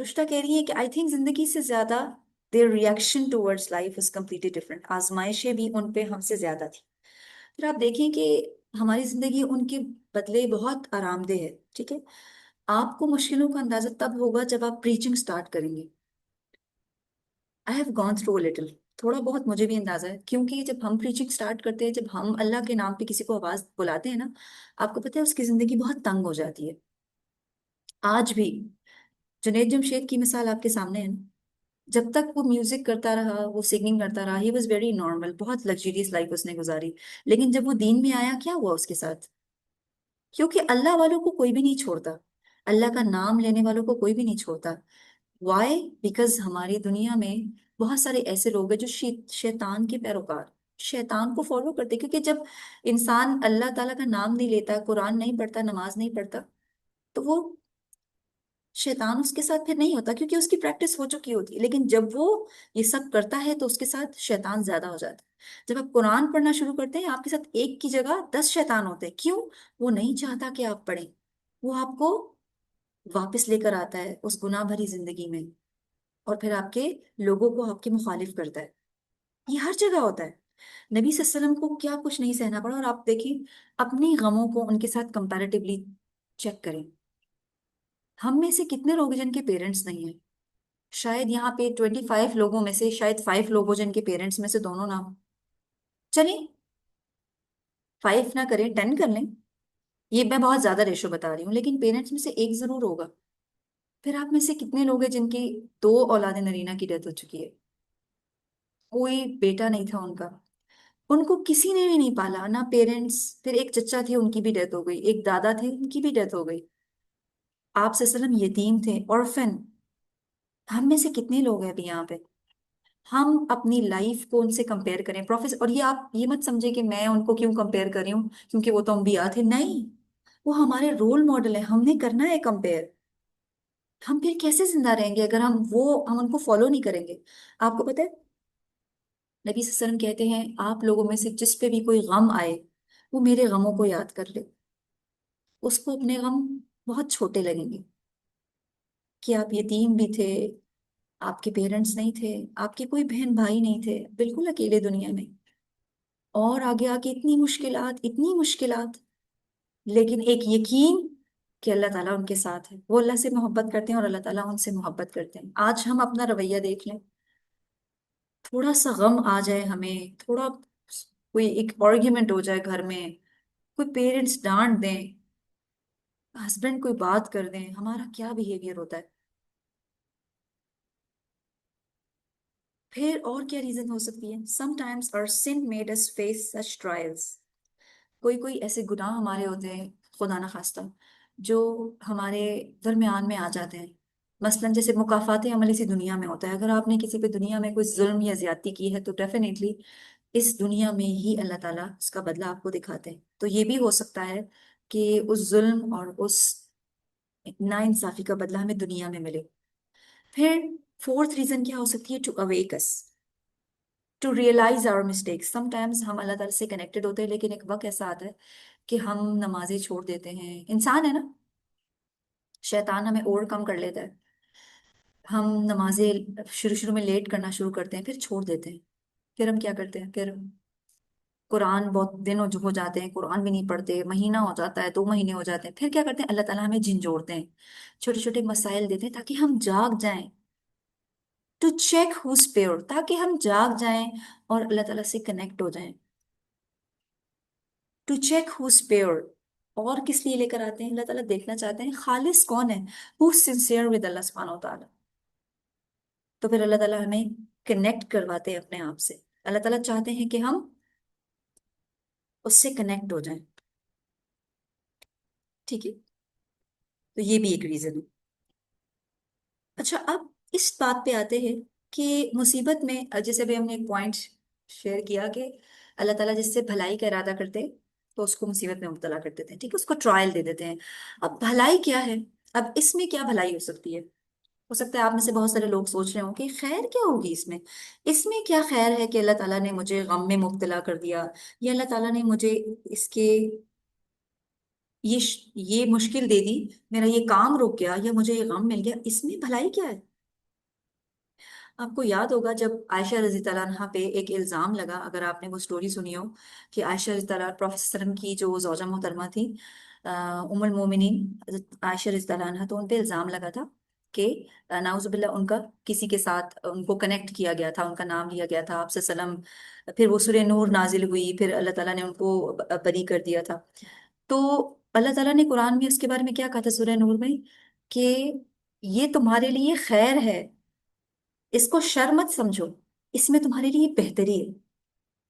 رشتہ کہہ رہی ہے کہ آئی تھنک زندگی سے زیادہ their reaction towards life is completely different. آزمائشیں بھی ان پہ ہم سے زیادہ تھی. پھر آپ دیکھیں کہ ہماری زندگی ان کے بدلے بہت آرام دہ ہے. ٹھیک ہے، آپ کو مشکلوں کا اندازہ تب ہوگا جب آپ پریچنگ سٹارٹ کریں گے. I have gone through little, تھوڑا بہت مجھے بھی اندازہ ہے، کیونکہ جب ہم پریچنگ سٹارٹ کرتے ہیں، جب ہم اللہ کے نام پہ کسی کو آواز بلاتے ہیں نا، آپ کو پتہ ہے اس کی زندگی بہت تنگ ہو جاتی ہے. آج بھی جنید جمشید کی مثال آپ کے سامنے ہے نا. جب تک وہ میوزک کرتا رہا، وہ سنگنگ کرتا رہا، ہی واز ویری نارمل، بہت لگژریس لائف اس نے گزاری. لیکن جب وہ دین میں آیا، کیا ہوا اس کے ساتھ؟ کیونکہ اللہ والوں کو کوئی بھی نہیں چھوڑتا، اللہ کا نام لینے والوں کو کوئی بھی نہیں چھوڑتا. وائی؟ بیکاز ہماری دنیا میں بہت سارے ایسے لوگ ہیں جو شیطان کے پیروکار، شیطان کو فالو کرتے. کیونکہ جب انسان اللہ تعالیٰ کا نام نہیں لیتا، قرآن نہیں پڑھتا، نماز نہیں پڑھتا، تو وہ شیطان اس کے ساتھ پھر نہیں ہوتا، کیونکہ اس کی پریکٹس ہو چکی ہوتی ہے. لیکن جب وہ یہ سب کرتا ہے تو اس کے ساتھ شیطان زیادہ ہو جاتا ہے. جب آپ قرآن پڑھنا شروع کرتے ہیں، آپ کے ساتھ ایک کی جگہ 10 شیطان ہوتے ہیں. کیوں؟ وہ نہیں چاہتا کہ آپ پڑھیں، وہ آپ کو واپس لے کر آتا ہے اس گناہ بھری زندگی میں، اور پھر آپ کے لوگوں کو آپ کے مخالف کرتا ہے. یہ ہر جگہ ہوتا ہے. نبی صلی اللہ علیہ وسلم کو کیا کچھ نہیں سہنا پڑا. اور آپ دیکھیں اپنی غموں کو ان کے ساتھ کمپیریٹیولی چیک کریں. ہم میں سے کتنے لوگ ہیں جن کے پیرنٹس نہیں ہیں؟ شاید یہاں پہ 25 لوگوں میں سے شاید 5 لوگ ہوں جن کے پیرنٹس میں سے دونوں نہ ہوں. چلیں 5 نہ کریں، 10 کر لیں. یہ میں بہت زیادہ ریشو بتا رہی ہوں، لیکن پیرنٹس میں سے ایک ضرور ہوگا. پھر آپ میں سے کتنے لوگ ہیں جن کی 2 اولاد نرینہ کی ڈیتھ ہو چکی ہے؟ کوئی بیٹا نہیں تھا ان کا، ان کو کسی نے بھی نہیں پالا، نہ پیرنٹس. پھر ایک چچا تھے، ان کی بھی ڈیتھ ہو گئی. ایک دادا تھے، ان کی بھی ڈیتھ ہو گئی. آپ صلی اللہ علیہ وسلم یتیم تھے، orphan. ہم میں سے کتنے لوگ ہیں ابھی یہاں پہ؟ ہم اپنی لائف کو ان سے کمپیئر کریں پروفیسر. اور یہ آپ یہ مت سمجھے کہ میں ان کو کیوں کمپیئر کر رہی ہوں کیونکہ وہ تو انبیاء تھے. نہیں، وہ ہمارے رول ماڈل ہیں، ہم نے کرنا ہے کمپیئر. ہم پھر کیسے زندہ رہیں گے اگر ہم ان کو فالو نہیں کریں گے؟ آپ کو پتہ ہے نبی صلی اللہ علیہ وسلم کہتے ہیں، آپ لوگوں میں سے جس پہ بھی کوئی غم آئے، وہ میرے غموں کو یاد کر لے. اس کو اپنے غم بہت چھوٹے لگیں گے کہ آپ یتیم بھی تھے، آپ کے پیرنٹس نہیں تھے، آپ کے کوئی بہن بھائی نہیں تھے، بالکل اکیلے دنیا میں، اور آگے آگے اتنی مشکلات، اتنی مشکلات. لیکن ایک یقین کہ اللہ تعالیٰ ان کے ساتھ ہے. وہ اللہ سے محبت کرتے ہیں اور اللہ تعالیٰ ان سے محبت کرتے ہیں. آج ہم اپنا رویہ دیکھ لیں، تھوڑا سا غم آ جائے ہمیں، تھوڑا کوئی ایک آرگیومنٹ ہو جائے گھر میں، کوئی پیرنٹس ڈانٹ دیں، ہسبینڈ کوئی بات کر دیں، ہمارا کیا بیہیویئر ہوتا ہے؟ پھر اور کیا ریزن ہو سکتی ہے؟ Some times our sin made us face such trials. کوئی کوئی ایسے گناہ ہمارے ہوتے ہیں، خدا نہ خواستہ، جو ہمارے درمیان میں آ جاتے ہیں. مثلاً جیسے مکافات عمل اسی دنیا میں ہوتا ہے. اگر آپ نے کسی پہ دنیا میں کوئی ظلم یا زیادتی کی ہے تو ڈیفینیٹلی اس دنیا میں ہی اللہ تعالیٰ اس کا بدلہ آپ کو دکھاتے ہیں. تو یہ بھی ہو سکتا ہے کہ اس ظلم اور اس ناانصافی کا بدلہ ہمیں دنیا میں ملے. پھر فورتھ ریزن کیا ہو سکتی ہے؟ To awake us, to realise our mistakes. Sometimes ہم اللہ تعالیٰ سے کنیکٹڈ ہوتے ہیں، لیکن ایک وقت ایسا آتا ہے کہ ہم نمازیں چھوڑ دیتے ہیں. انسان ہے نا، شیطان ہمیں اوور کم کر لیتا ہے. ہم نمازیں شروع میں لیٹ کرنا شروع کرتے ہیں، پھر چھوڑ دیتے ہیں. پھر ہم کیا کرتے ہیں؟ پھر قرآن بہت دن ہو جاتے ہیں، قرآن بھی نہیں پڑھتے، مہینہ ہو جاتا ہے، 2 مہینے ہو جاتے ہیں. پھر کیا کرتے ہیں؟ اللہ تعالیٰ ہمیں جھنجھوڑتے ہیں، چھوٹے چھوٹے مسائل دیتے ہیں تاکہ ہم جاگ جائیں. ٹو چیک ہوز پیور، تاکہ ہم جاگ جائیں اور اللہ تعالیٰ سے کنیکٹ ہو جائیں. To check who's pure. اور کس لیے لے کر آتے ہیں؟ اللہ تعالیٰ دیکھنا چاہتے ہیں خالص کون ہے، ہو سنسیئر ود اللہ سبحانہ و تعالیٰ. تو پھر اللہ تعالیٰ ہمیں کنیکٹ کرواتے ہیں اپنے آپ سے. اللہ تعالیٰ چاہتے ہیں کہ ہم اس سے کنیکٹ ہو جائیں. ٹھیک ہے. تو یہ بھی ایک ریزن ہے. اچھا اب اس بات پہ آتے ہیں کہ مصیبت میں جیسے بھی ہم نے ایک پوائنٹ شیئر کیا کہ اللہ تعالیٰ جس سے بھلائی کا ارادہ کرتے تو اس کو مصیبت میں مبتلا کر دیتے ہیں، ٹھیک ہے، اس کو ٹرائل دے دیتے ہیں. اب بھلائی کیا ہے؟ اب اس میں کیا بھلائی ہو سکتی ہے؟ ہو سکتا ہے آپ میں سے بہت سارے لوگ سوچ رہے ہوں کہ خیر کیا ہوگی اس میں کیا خیر ہے کہ اللہ تعالیٰ نے مجھے غم میں مبتلا کر دیا، یا اللہ تعالیٰ نے مجھے اس کے یہ مشکل دے دی، میرا یہ کام رک گیا، یا مجھے یہ غم مل گیا، اس میں بھلائی کیا ہے؟ آپ کو یاد ہوگا جب عائشہ رضی اللہ عنہا پہ ایک الزام لگا، اگر آپ نے وہ سٹوری سنی ہو، کہ عائشہ رضی اللہ پروفیسر وسلم کی جو زوجہ محترمہ تھی، ام المومنین حضرت عائشہ رضی اللہ عنہا، تو ان پہ الزام لگا تھا کہ نعوذ باللہ ان کا کسی کے ساتھ ان کو کنیکٹ کیا گیا تھا، ان کا نام لیا گیا تھا آپ سے وسلم. پھر وہ سورہ نور نازل ہوئی، پھر اللہ تعالیٰ نے ان کو بری کر دیا تھا. تو اللہ تعالیٰ نے قرآن میں اس کے بارے میں کیا کہا تھا سورہ نور میں؟ کہ یہ تمہارے لیے خیر ہے، اس کو شر مت سمجھو، اس میں تمہارے لیے بہتری ہے.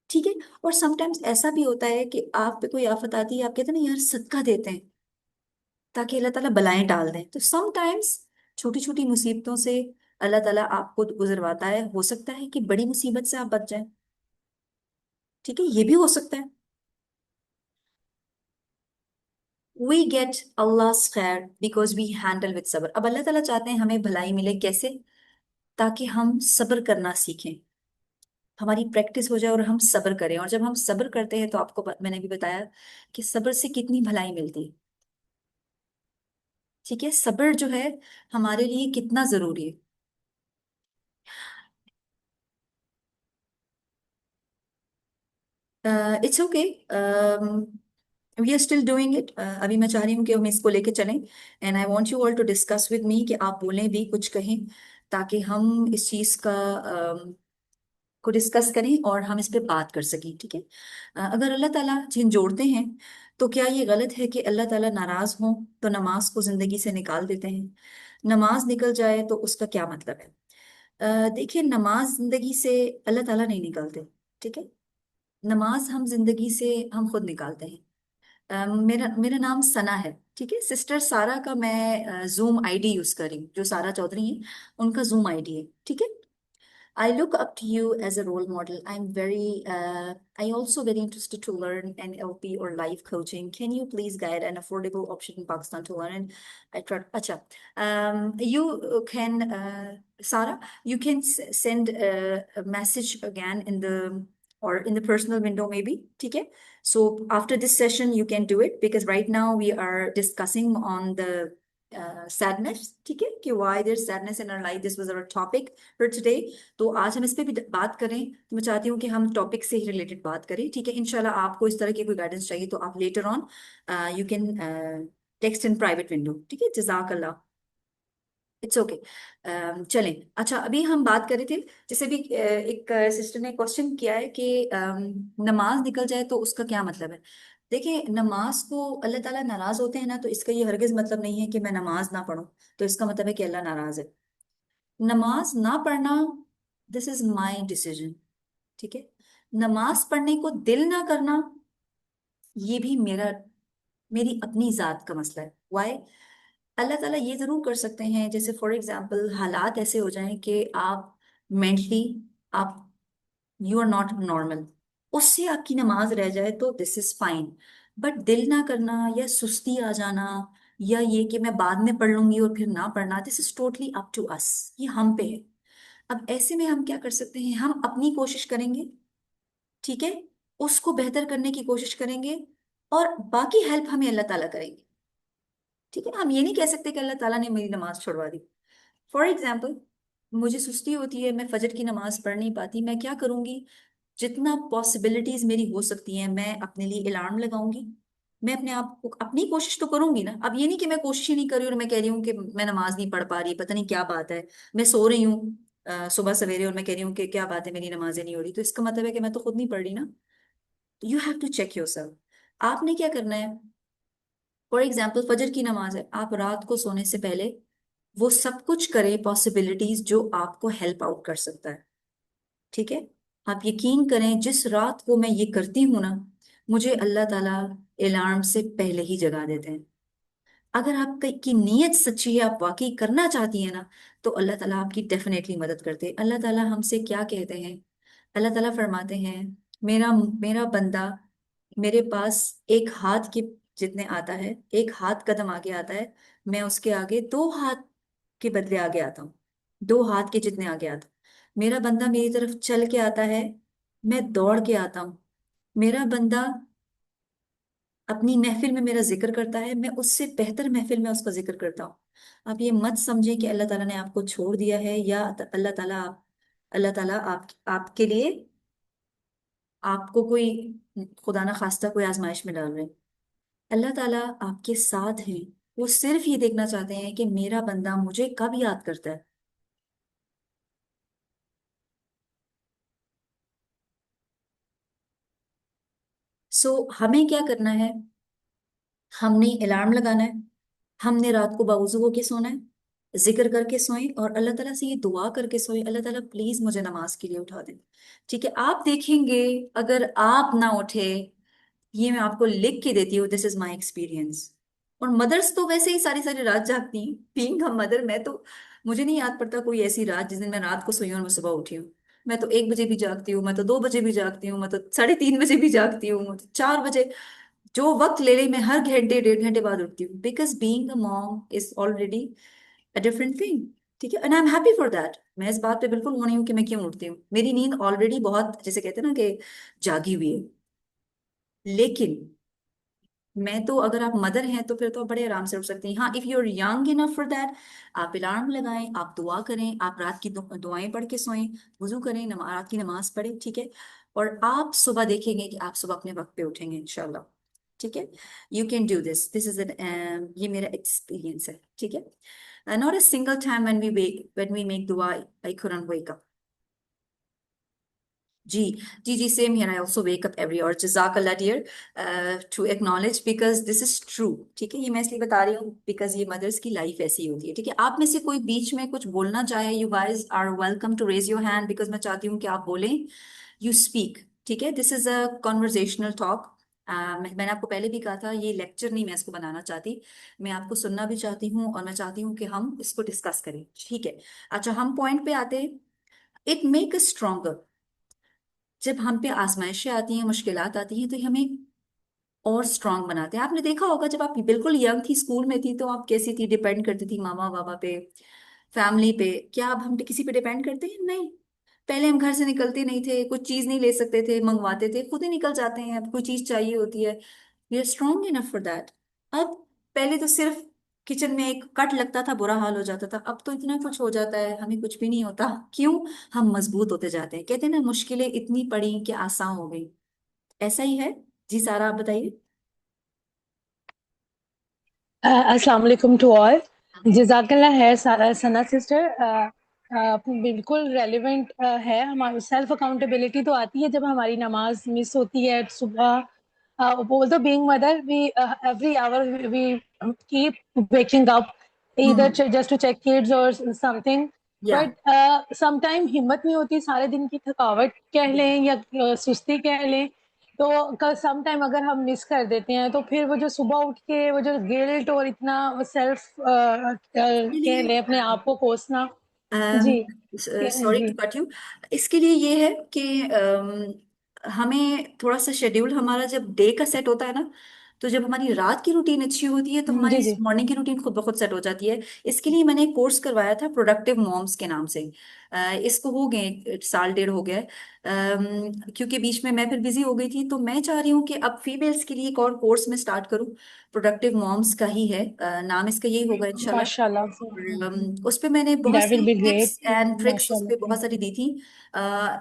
ٹھیک ہے. اور سم ٹائمس ایسا بھی ہوتا ہے کہ آپ پہ کوئی آفت آتی ہے، آپ کہتے ہیں نا یار صدقہ دیتے ہیں تاکہ اللہ تعالیٰ بلائیں ٹال دیں. تو سم ٹائمس چھوٹی چھوٹی مصیبتوں سے اللہ تعالیٰ آپ کو گزرواتا ہے. ہو سکتا ہے کہ بڑی مصیبت سے آپ بچ جائیں. ٹھیک ہے، یہ بھی ہو سکتا ہے. وی گیٹ اللہ خیر بیکاز وی ہینڈل وتھ صبر. اب اللہ تعالیٰ چاہتے ہیں ہمیں بھلائی ملے، کیسے؟ تاکہ ہم صبر کرنا سیکھیں، ہماری پریکٹس ہو جائے اور ہم صبر کریں. اور جب ہم صبر کرتے ہیں تو آپ کو میں نے بھی بتایا کہ صبر سے کتنی بھلائی ملتی ہے. ٹھیک ہے، صبر جو ہے ہمارے لیے کتنا ضروری ہے. It's okay, we are still doing it. ابھی میں چاہ رہی ہوں کہ ہم اس کو لے کے چلیں، and I want you all to discuss with me, کہ آپ بولیں بھی، کچھ کہیں، تاکہ ہم اس چیز کو ڈسکس کریں اور ہم اس پہ بات کر سکیں. ٹھیک ہے. اگر اللہ تعالیٰ جھنجھوڑتے ہیں تو کیا یہ غلط ہے کہ اللہ تعالیٰ ناراض ہوں تو نماز کو زندگی سے نکال دیتے ہیں؟ نماز نکل جائے تو اس کا کیا مطلب ہے؟ دیکھیے، نماز زندگی سے اللہ تعالیٰ نہیں نکالتے. ٹھیک ہے. نماز ہم زندگی سے ہم خود نکالتے ہیں. میرا میرا نام ثنا ہے. ٹھیک ہے. سسٹر سارا کا میں زوم آئی ڈی یوز کر رہی ہوں، جو سارا چودھری ہیں ان کا زوم آئی ڈی ہے. ٹھیک ہے. I look up to you as a role model. I also very interested to learn NLP or life coaching. Can you please guide an affordable option in Pakistan to learn? And I tried, acha, you can, Sarah, you can send a message again or in the personal window maybe. Okay. So after this session, you can do it because right now we are discussing on the sadness. ٹھیک ہے، کہ why there's sadness in our life. This was our topic for today. تو آج ہم اس پہ بھی بات کریں. تو میں چاہتی ہوں کہ ہم ٹاپک سے ہی ریلیٹڈ بات کریں. ٹھیک ہے. انشاءاللہ آپ کو اس طرح کی کوئی گائیڈنس چاہیے تو آپ later on you can text in private window. ٹھیک ہے. جزاک اللہ. It's okay. چلیں. اچھا، ابھی ہم بات کر رہے تھے، جیسے بھی ایک سسٹر نے کوشچن کیا ہے کہ نماز نکل جائے تو اس کا کیا مطلب ہے. دیکھیں، نماز کو اللہ تعالیٰ ناراض ہوتے ہیں نا، تو اس کا یہ ہرگز مطلب نہیں ہے کہ میں نماز نہ پڑھوں تو اس کا مطلب ہے کہ اللہ ناراض ہے. نماز نہ پڑھنا، دس از مائی ڈیسیژن. ٹھیک ہے. نماز پڑھنے کو دل نہ کرنا، یہ بھی میری اپنی ذات کا مسئلہ ہے. وائی؟ اللہ تعالیٰ یہ ضرور کر سکتے ہیں، جیسے فار ایگزامپل حالات ایسے ہو جائیں کہ آپ مینٹلی آپ یو آر ناٹ نارمل، اس سے آپ کی نماز رہ جائے تو دس از فائن. بٹ دل نہ کرنا یا سستی آ جانا یا یہ کہ میں بعد میں پڑھ لوں گی اور پھر نہ پڑھنا، دس از ٹوٹلی اپ ٹو اس. یہ ہم پہ ہے. اب ایسے میں ہم کیا کر سکتے ہیں؟ ہم اپنی کوشش کریں گے. ٹھیک ہے. اس کو بہتر کرنے کی کوشش کریں گے اور باقی ہیلپ ہمیں اللہ تعالیٰ کریں گے. ٹھیک ہے. ہم یہ نہیں کہہ سکتے کہ اللہ تعالیٰ نے میری نماز چھوڑوا دی. فار ایگزامپل مجھے سستی ہوتی ہے، میں فجر کی نماز پڑھ نہیں پاتی، میں کیا کروں گی؟ جتنا پاسبلٹیز میری ہو سکتی ہیں میں اپنے لیے الارم لگاؤں گی. میں اپنے آپ کو اپنی کوشش تو کروں گی نا. اب یہ نہیں کہ میں کوشش ہی نہیں کر رہی اور میں کہہ رہی ہوں کہ میں نماز نہیں پڑھ پا رہی، پتہ نہیں کیا بات ہے، میں سو رہی ہوں صبح سویرے اور میں کہہ رہی ہوں کہ کیا بات ہے میری نمازیں نہیں ہو رہی، تو اس کا مطلب ہے کہ میں تو خود نہیں پڑھ رہی نا. You have to check yourself. آپ نے کیا کرنا ہے؟ فار ایگزامپل فجر کی نماز ہے، آپ رات کو سونے سے پہلے وہ سب کچھ کریں پاسبلٹیز جو آپ کو ہیلپ آؤٹ کر سکتا ہے. ٹھیک ہے. آپ یقین کریں جس رات کو میں یہ کرتی ہوں نا، مجھے اللہ تعالیٰ الارم سے پہلے ہی جگا دیتے ہیں. اگر آپ کی نیت سچی ہے، آپ واقعی کرنا چاہتی ہیں نا، تو اللہ تعالیٰ آپ کی ڈیفینیٹلی مدد کرتے ہیں. اللہ تعالیٰ ہم سے کیا کہتے ہیں؟ اللہ تعالیٰ فرماتے ہیں، میرا میرا بندہ میرے پاس ایک ہاتھ کے جتنے آتا ہے، ایک ہاتھ قدم آگے آتا ہے، میں اس کے آگے دو ہاتھ کے بدلے آگے آتا ہوں، دو ہاتھ کے جتنے آگے آتا ہوں. میرا بندہ میری طرف چل کے آتا ہے، میں دوڑ کے آتا ہوں. میرا بندہ اپنی محفل میں میرا ذکر کرتا ہے، میں اس سے بہتر محفل میں اس کا ذکر کرتا ہوں. آپ یہ مت سمجھیں کہ اللہ تعالیٰ نے آپ کو چھوڑ دیا ہے، یا اللہ تعالیٰ آپ کے لیے آپ کو کوئی خدا نہ خواستہ کوئی آزمائش میں ڈال رہے ہیں. اللہ تعالیٰ آپ کے ساتھ ہیں. وہ صرف یہ دیکھنا چاہتے ہیں کہ میرا بندہ مجھے کب یاد کرتا ہے. سو ہمیں کیا کرنا ہے؟ ہم نے الارم لگانا ہے، ہم نے رات کو باوضو ہو کے سونا ہے، ذکر کر کے سوئیں، اور اللہ تعالیٰ سے یہ دعا کر کے سوئیں، اللہ تعالیٰ پلیز مجھے نماز کے لیے اٹھا دیں. ٹھیک ہے، آپ دیکھیں گے اگر آپ نہ اٹھے، یہ میں آپ کو لکھ کے دیتی ہوں، دس از مائی ایکسپیرینس. اور مدرس تو ویسے ہی ساری ساری رات جاگتی ہیں، بینگ ہم مدر، میں تو مجھے نہیں یاد پڑتا کوئی ایسی رات جس دن میں رات کو سوئی ہوں اور میں صبح اٹھی ہوں. میں تو 1 بجے بھی جاگتی ہوں، میں تو 2 بجے بھی جاگتی ہوں، میں تو 3:30 بجے بھی جاگتی ہوں، میں تو 4 بجے. جو وقت لے لے میں ہر گھنٹے 1.5 گھنٹے بعد اٹھتی ہوں، because being a mom is already a different thing. ٹھیک ہے، and I am happy for that. میں اس بات پہ بالکل وہ نہیں ہوں کہ میں کیوں اٹھتی ہوں، میری نیند آلریڈی بہت جیسے کہتے ہیں نا کہ جاگی ہوئی ہے. لیکن میں تو، اگر آپ مدر ہیں تو پھر تو آپ بڑے آرام سے اٹھ سکتی ہیں. ہاں، if you are young enough for that, آپ الارم لگائیں، آپ دعا کریں، آپ رات کی دعائیں پڑھ کے سوئیں، وضو کریں، رات کی نماز پڑھیں. ٹھیک ہے، اور آپ صبح دیکھیں گے کہ آپ صبح اپنے وقت پہ اٹھیں گے انشاءاللہ. ٹھیک ہے، you can do this is یہ میرا ایکسپیرینس ہے. ٹھیک ہے، not a single time when we make dua I couldn't wake up. جی جی جی، same here. I also wake up every اور جزاک اللہ dear to acknowledge because this is true. ٹھیک ہے، یہ میں اس لیے بتا رہی ہوں بیکاز یہ مدرس کی لائف ایسی ہوتی ہے. ٹھیک ہے، آپ میں سے کوئی بیچ میں کچھ بولنا چاہے، you guys are welcome to raise your hand because میں چاہتی ہوں کہ آپ بولیں، یو اسپیک. ٹھیک ہے، دس از اے کنورزیشنل ٹاک. میں نے آپ کو پہلے بھی کہا تھا یہ لیکچر نہیں میں اس کو بنانا چاہتی، میں آپ کو سننا بھی چاہتی ہوں، اور میں چاہتی ہوں کہ ہم اس کو ڈسکس کریں. ٹھیک ہے، اچھا ہم پوائنٹ پہ آتے ہیں. It make us stronger. جب ہم پہ آزمائشیں آتی ہیں، مشکلات آتی ہیں، تو یہ ہمیں اور اسٹرانگ بناتے ہیں. آپ نے دیکھا ہوگا جب آپ بالکل ینگ تھی، اسکول میں تھی، تو آپ کیسی تھی؟ ڈیپینڈ کرتی تھی ماما بابا پہ، فیملی پہ. کیا اب ہم کسی پہ ڈیپینڈ کرتے ہیں؟ نہیں. پہلے ہم گھر سے نکلتے نہیں تھے، کچھ چیز نہیں لے سکتے تھے، منگواتے تھے، خود ہی نکل جاتے ہیں. اب کوئی چیز چاہیے ہوتی ہے، we are strong enough for that. اب پہلے تو صرف کچن میں ایک کٹ لگتا تھا برا حال ہو جاتا تھا، اب تو اتنا کچھ ہو جاتا ہے ہمیں کچھ بھی نہیں ہوتا. کیوں؟ ہم مضبوط ہوتے جاتے ہیں. کہتے ہیں نا مشکلیں اتنی پڑی کہ آسان ہو گئی. ایسا ہی ہے. جی سارا آپ بتائیے. السلام علیکم ٹو آل. جزاک اللہ ہے سارا ثنا سسٹر. بالکل ریلیونٹ ہے. ہماری سیلف اکاؤنٹیبلٹی تو آتی ہے جب ہماری نماز مس ہوتی ہے صبح. although being mother, we every hour we keep waking up either ہوں. just to check kids or something. یا But sometime ہمت نہیں ہوتی. سارے دن کی تھکاوٹ کہہ لیں یا سستی کہہ لیں, تو سم ٹائم اگر ہم مس کر دیتے ہیں تو پھر وہ جو صبح اٹھ کے وہ جو گلٹ اور اتنا سیلف اس کے کہہ لیے لیں اپنے آپ کو کوسنا. جی سوری جی ٹو کٹ یو. اس کے لیے یہ ہے کہ ہمیں تھوڑا سا شیڈیول ہمارا جب ڈے کا سیٹ ہوتا ہے نا، تو جب ہماری رات کی روٹین اچھی ہوتی ہے تو جی ہماری جی مارننگ کی روٹین خود بخود سیٹ ہو جاتی ہے. اس کے لیے میں نے ایک کورس کروایا تھا پروڈکٹیو مومس کے نام سے. اس کو ہو گئے سال ڈیڑھ ہو گیا ہے. کیونکہ بیچ میں پھر بزی ہو گئی تھی، تو میں چاہ رہی ہوں کہ اب فیمیلس کے لیے ایک اور کورس میں اسٹارٹ کروں. پروڈکٹیو مومس کا ہی ہے نام، اس کا یہی ہوگا انشاءاللہ. ماشاء اللہ. اس پہ میں نے بہت that will see be tips great. And tricks ماشاء اس پہ اللہ. بہت ساری دی تھی.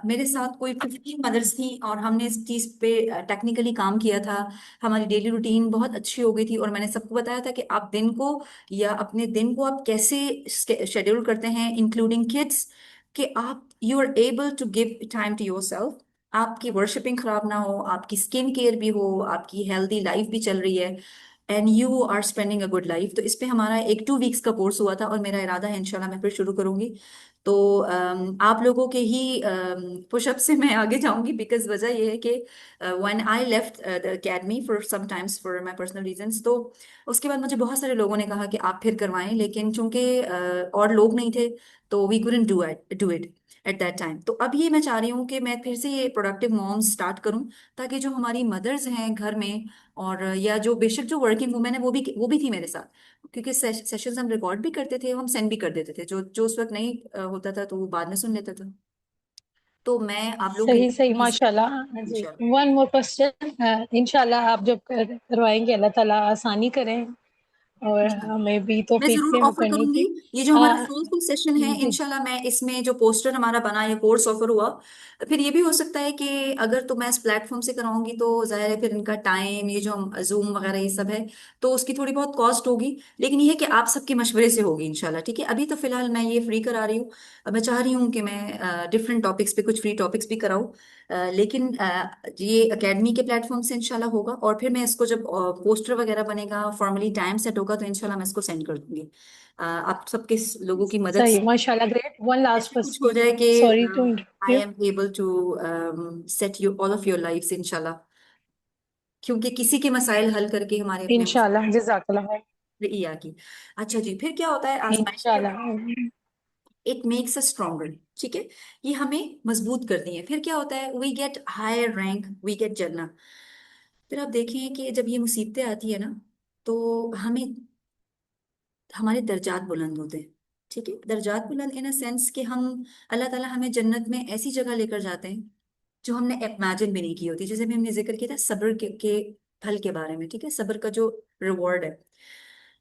میرے ساتھ کوئی 15 مدرس تھیں اور ہم نے اس چیز پہ ٹیکنیکلی کام کیا تھا. ہماری ڈیلی روٹین بہت اچھی ہو گئی تھی، اور میں نے سب کو بتایا تھا کہ آپ دن کو یا اپنے دن کو آپ کیسے شیڈیول کرتے ہیں انکلوڈنگ کڈس، کہ آپ you are able to give time to yourself. آپ کی ورشپنگ خراب نہ ہو، آپ کی اسکن کیئر بھی ہو، آپ کی ہیلدی لائف بھی چل رہی ہے، and you are spending a good life. تو اس پہ ہمارا ایک 2 ویکس کا کورس ہوا تھا، اور میرا ارادہ ہے انشاءاللہ میں پھر شروع کروں گی. تو آپ لوگوں کے ہی پش اپ سے میں آگے جاؤں گی، بیکاز وجہ یہ ہے کہ when I left the academy for some times for my personal reasons, تو اس کے بعد مجھے بہت سارے لوگوں نے کہا کہ آپ پھر کروائیں، لیکن چونکہ اور لوگ نہیں تھے تو we couldn't do it at that time. تو اب یہ میں چاہ رہی ہوں کہ میں پھر سے یہ پروڈکٹیو مومز اسٹارٹ کروں، تاکہ جو ہماری مدرز ہیں گھر میں، اور یا جو بے شک جو ورکنگ وومین ہے وہ بھی تھی میرے ساتھ، کیونکہ سیشنز ہم ریکارڈ بھی کرتے تھے، ہم سینڈ بھی کر دیتے تھے، جو جو اس وقت نہیں ہوتا تھا تو وہ بعد میں سن لیتا تھا. تو میں آپ لوگوں کے صحیح صحیح، لیے ماشاء اللہ. جی، انشاءاللہ. One more question. انشاءاللہ آپ جب کروائیں گے اللہ تعالیٰ آسانی کریں اور ہمیں بھی میں توفیق ضرور دیں وہ آفر کرنے کروں گی. کی. یہ جو ہمارا آ، سولفل سیشن ہے جی انشاءاللہ میں اس میں جو پوسٹر ہمارا بنا یا کورس آفر ہوا، پھر یہ بھی ہو سکتا ہے کہ اگر تو میں اس پلیٹ فارم سے کراؤں گی تو ظاہر ہے پھر ان کا ٹائم، یہ جو زوم وغیرہ یہ سب ہے، تو اس کی تھوڑی بہت کاسٹ ہوگی، لیکن یہ ہے کہ آپ سب کے مشورے سے ہوگی انشاءاللہ. ٹھیک ہے، ابھی تو فی الحال میں یہ فری کرا رہی ہوں. اب میں چاہ رہی ہوں کہ میں ڈفرینٹ ٹاپکس پہ کچھ فری ٹاپکس بھی کراؤں، لیکن یہ اکیڈمی کے پلیٹ فارم سے انشاءاللہ ہوگا. اور پھر میں اس کو جب پوسٹر وغیرہ بنے گا، فارملی ٹائم سیٹ ہوگا، تو انشاءاللہ میں اس کو سینڈ کر دوں گی. آپ سب کے لوگوں کی مدد صحیح، سے ماشاء اللہ. گریٹ. ون لاسٹ ایسا کچھ ہو کوشچن. جائے کہ sorry to I interrupt. Am able to set you all of your lives انشاءاللہ، کیونکہ کسی کے مسائل حل کر کے ہمارے اپنے انشاء مسائل اللہ، جزاک اللہ خیر. رعیہ کی. اچھا جی، پھر کیا ہوتا ہے آزمائش انشاء کے اللہ. بعد؟ It makes a stronger. ٹھیک ہے، یہ ہمیں مضبوط کرتی ہیں. پھر کیا ہوتا ہے؟ We get higher rank, we get جنہ. پھر آپ دیکھیں کہ جب یہ مصیبتیں آتی ہے نا، تو ہمیں ہمارے درجات بلند ہوتے ہیں. ٹھیک ہے، درجات بلند ان اے سینس کہ ہم، اللہ تعالیٰ ہمیں جنت میں ایسی جگہ لے کر جاتے ہیں جو ہم نے امیجن بھی نہیں کی ہوتی. جیسے بھی ہم نے ذکر کیا تھا صبر کے پھل کے بارے میں. ٹھیک ہے، صبر کا جو ریوارڈ ہے،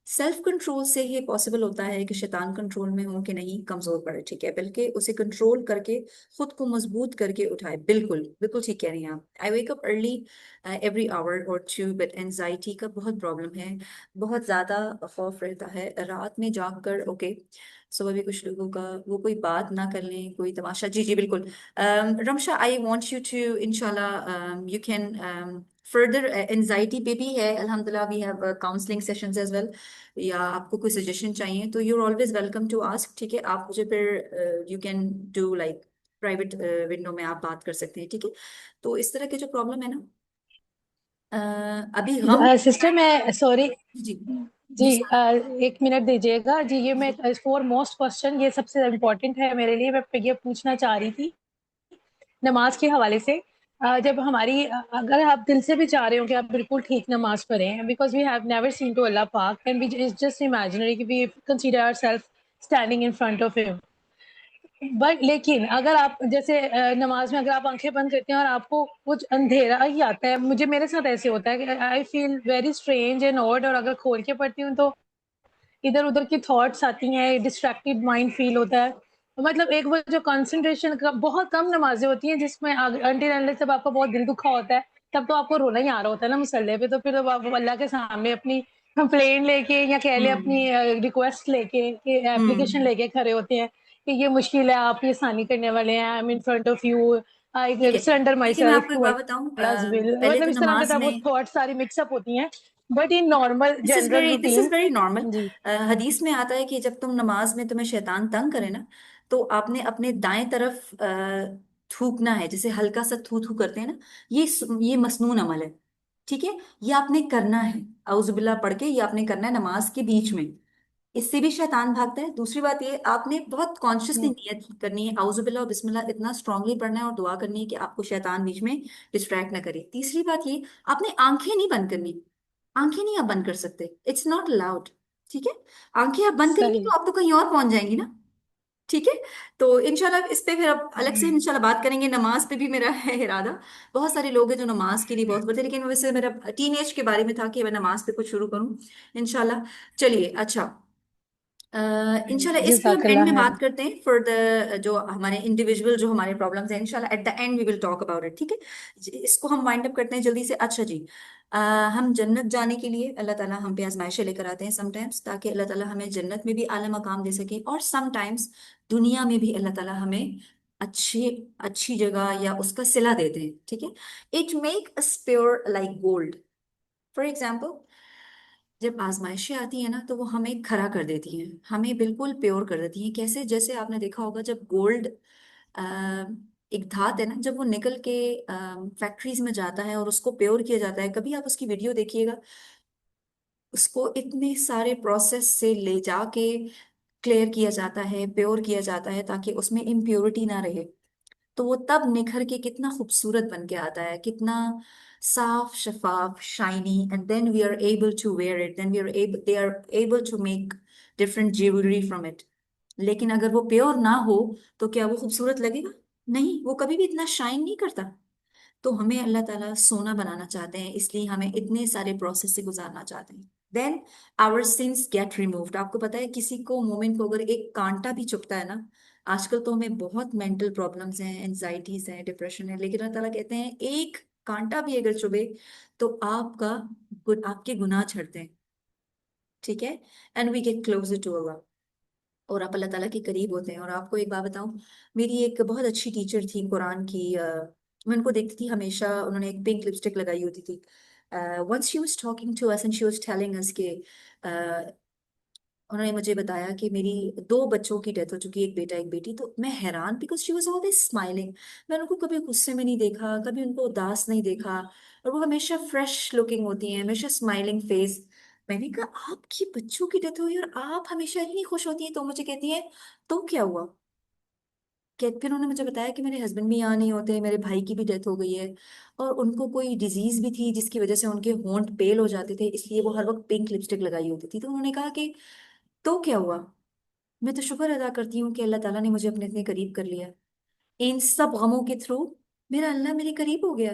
سیلف کنٹرول سے یہ پاسبل ہوتا ہے کہ شیطان کنٹرول میں ہو کہ نہیں کمزور پڑے. ٹھیک ہے، بلکہ اسے کنٹرول کر کے خود کو مضبوط کر کے اٹھائے. بالکل بالکل ٹھیک کہہ رہی ہیں آپ. آئی wake up early every hour اور ٹو، بٹ اینزائٹی کا بہت پرابلم ہے، بہت زیادہ خوف رہتا ہے رات میں جاگ کر. اوکے، صبح بھی کچھ لوگوں کا وہ کوئی بات نہ کر لیں، کوئی تماشا. جی جی بالکل. Rimsha, I want you to انشاءاللہ یو کین فردر. اینزائٹی پہ بھی ہے الحمد للہ، we have counselling sessions as well. یا آپ کو کوئی سجیشن چاہیے تو you are always welcome to ask. ٹھیک ہے، آپ مجھے پھر you can do like private window میں آپ بات کر سکتے ہیں. ٹھیک ہے، تو اس طرح کے جو پرابلم ہے نا، ابھی غم. سسٹر میں سوری. جی جی، جی ایک منٹ دیجیے گا. جی، یہ میں فور موسٹ کوشچن، یہ سب سے امپورٹنٹ ہے میرے لیے. میں یہ پوچھنا چاہ رہی تھی نماز کے حوالے سے. جب ہماری اگر آپ دل سے بھی چاہ رہے ہو کہ آپ بالکل ٹھیک نماز پڑھیں، because we have never seen to Allah پاک اینڈ وی جسٹ امیجنری کہ we consider our self standing in front of him. But لیکن اگر آپ جیسے نماز میں اگر آپ آنکھیں بند کرتے ہیں اور آپ کو کچھ اندھیرا ہی آتا ہے، میرے ساتھ ایسے ہوتا ہے کہ I feel very strange and odd, اور اگر کھول کے پڑھتی ہوں تو ادھر ادھر کی تھاٹس آتی ہیں، ڈسٹریکٹیڈ مائنڈ فیل ہوتا ہے. مطلب ایک وہ جو کنسنٹریشن کا، بہت کم نمازیں ہوتی ہیں جس میں انٹل انلیس جب آپ کا بہت دل دکھا ہوتا ہے تب تو آپ کو رونا ہی آ رہا ہوتا ہے نا مسلح پہ، تو پھر آپ اللہ کے سامنے اپنی کمپلین لے کے یا کہہ لیں اپنی ریکویسٹ لے کے، اپلیکیشن لے کے کھڑے ہوتے ہیں کہ یہ مشکل ہے، آپ یہ آسانی کرنے والے ہیں. I am in front of you, ٹھیک آئی ہے. سرنڈر مائی دیکھیے میں آپ سیلف کو ایک ٹو بات بتاؤں، Allah's will. پہلے مطلب تو اس طرح کے نماز وہ میں تھاٹ ساری مکس اپ ہوتی ہیں. But in normal general this is routine. Very normal. جی حدیث میں آتا ہے کہ جب تم نماز میں تمہیں شیطان تنگ کرے نا، تو آپ نے اپنے دائیں طرف تھوکنا ہے، جیسے ہلکا سا تھو تھو کرتے ہیں نا، یہ مسنون عمل ہے. ٹھیک ہے، یہ آپ نے کرنا ہے اعوذ باللہ پڑھ کے، یہ آپ نے کرنا ہے نماز کے بیچ میں. اس سے بھی شیطان بھاگتا ہے. دوسری بات یہ، آپ نے بہت کانشیسلی نیت کرنی ہے، اعوذ باللہ اور بسم اللہ اتنا اسٹرانگلی پڑھنا ہے اور دعا کرنی ہے کہ آپ کو شیطان بیچ میں ڈسٹریکٹ نہ کرے. تیسری بات یہ، آپ نے آنکھیں نہیں بند کرنی. آنکھیں نہیں آپ بند کر سکتے، اٹس ناٹ الاؤڈ. ٹھیک ہے، آنکھیں آپ بند کریں گے صحیح. تو آپ تو کہیں اور پہنچ جائیں گی نا. ٹھیک ہے، تو انشاءاللہ اس پہ پھر اب الگ سے انشاءاللہ بات کریں گے. نماز پہ بھی میرا ہے ارادہ. بہت سارے لوگ ہیں جو نماز کے لیے بہت بڑھتے ہیں، لیکن ویسے میرا ٹین ایج کے بارے میں تھا کہ میں نماز پہ کچھ شروع کروں انشاءاللہ. چلیے اچھا، انشاءاللہ اس پہ ہم جزاک اینڈ اللہ میں خیر. بات کرتے ہیں فور دا جو ہمارے انڈیویجول جو ہمارے پرابلمس ہیں. انشاءاللہ at the end we will talk about it. ٹھیک ہے، اس کو ہم وائنڈ اپ کرتے ہیں جلدی سے. اچھا جی، ہم جنت جانے کے لیے اللہ تعالیٰ ہم پہ آزمائشیں لے کر آتے ہیں سم ٹائمس، تاکہ اللہ تعالیٰ ہمیں جنت میں بھی اعلیٰ مقام دے سکے، اور سم ٹائمس دنیا میں بھی اللہ تعالیٰ ہمیں اچھی اچھی جگہ یا اس کا صلہ دیتے ہیں. ٹھیک ہے، it make us pure like gold. For example, جب آزمائشیں آتی ہیں نا تو وہ ہمیں کھڑا کر دیتی ہیں، ہمیں بالکل پیور کر دیتی ہیں. کیسے؟ جیسے آپ نے دیکھا ہوگا جب گولڈ ایک دھات ہے نا، جب وہ نکل کے فیکٹریز میں جاتا ہے اور اس کو پیور کیا جاتا ہے، کبھی آپ اس کی ویڈیو دیکھیے گا، اس کو اتنے سارے پروسیس سے لے جا کے کلیئر کیا جاتا ہے، پیور کیا جاتا ہے تاکہ اس میں امپیورٹی نہ رہے. تو وہ تب نکھر کے کتنا خوبصورت بن کے آتا ہے، کتنا صاف شفاف shiny. And then we are able to wear it, then we are able they are able to make different jewellery from it. لیکن اگر وہ پیور نہ ہو تو کیا وہ خوبصورت لگے گا؟ نہیں، وہ کبھی بھی اتنا شائن نہیں کرتا. تو ہمیں اللہ تعالیٰ سونا بنانا چاہتے ہیں، اس لیے ہمیں اتنے سارے پروسیس سے گزارنا چاہتے ہیں. دین آور سنس گیٹ ریموڈ. آپ کو پتا ہے کسی کو مومن کو اگر ایک کانٹا بھی چپتا ہے نا، آج کل تو ہمیں بہت مینٹل پرابلمس ہیں، اینزائٹیز ہیں، ڈپریشن ہے، لیکن اللہ تعالیٰ کہتے ہیں ایک کانٹا بھی اگر چبھے تو آپ کے گناہ چھڑتے ہیں. ٹھیک ہے؟ And we get closer to Allah, اور آپ اللہ تعالیٰ کے قریب ہوتے ہیں. اور آپ کو ایک بات بتاؤں، میری ایک بہت اچھی ٹیچر تھی قرآن کی، میں ان کو دیکھتی تھی ہمیشہ، انہوں نے ایک پنک لپسٹک لگائی ہوتی تھی. once she was talking to us and she was telling us کہ انہوں نے مجھے بتایا کہ میری 2 بچوں کی ڈیتھ ہو چکی، ایک بیٹا ایک بیٹی. تو میں حیران، because she was always smiling. میں ان کو کبھی غصے میں نہیں دیکھا، کبھی ان کو اداس نہیں دیکھا، اور وہ ہمیشہ فریش لکنگ ہوتی ہیں، ہمیشہ اسمائلنگ فیس. میں نے کہا آپ کی بچوں کی ڈیتھ ہوئی اور آپ ہمیشہ اتنی خوش ہوتی ہیں؟ تو مجھے کہتی ہیں تو کیا ہوا. کہ پھر انہوں نے مجھے بتایا کہ میرے ہسبینڈ بھی یہاں نہیں ہوتے، میرے بھائی کی بھی ڈیتھ ہو گئی ہے، اور ان کو کوئی ڈیزیز بھی تھی جس کی وجہ سے ان کے ہونٹ پیل ہو جاتے تھے، اس لیے وہ ہر وقت پنک لپسٹک لگائی ہوتی تھی. تو انہوں نے کہا کہ تو کیا ہوا. میں تو شکر ادا کرتی ہوں کہ اللہ تعالیٰ نے مجھے اپنے اتنے قریب کر لیا. ان سب غموں کے تھرو میرا اللہ میرے قریب ہو گیا.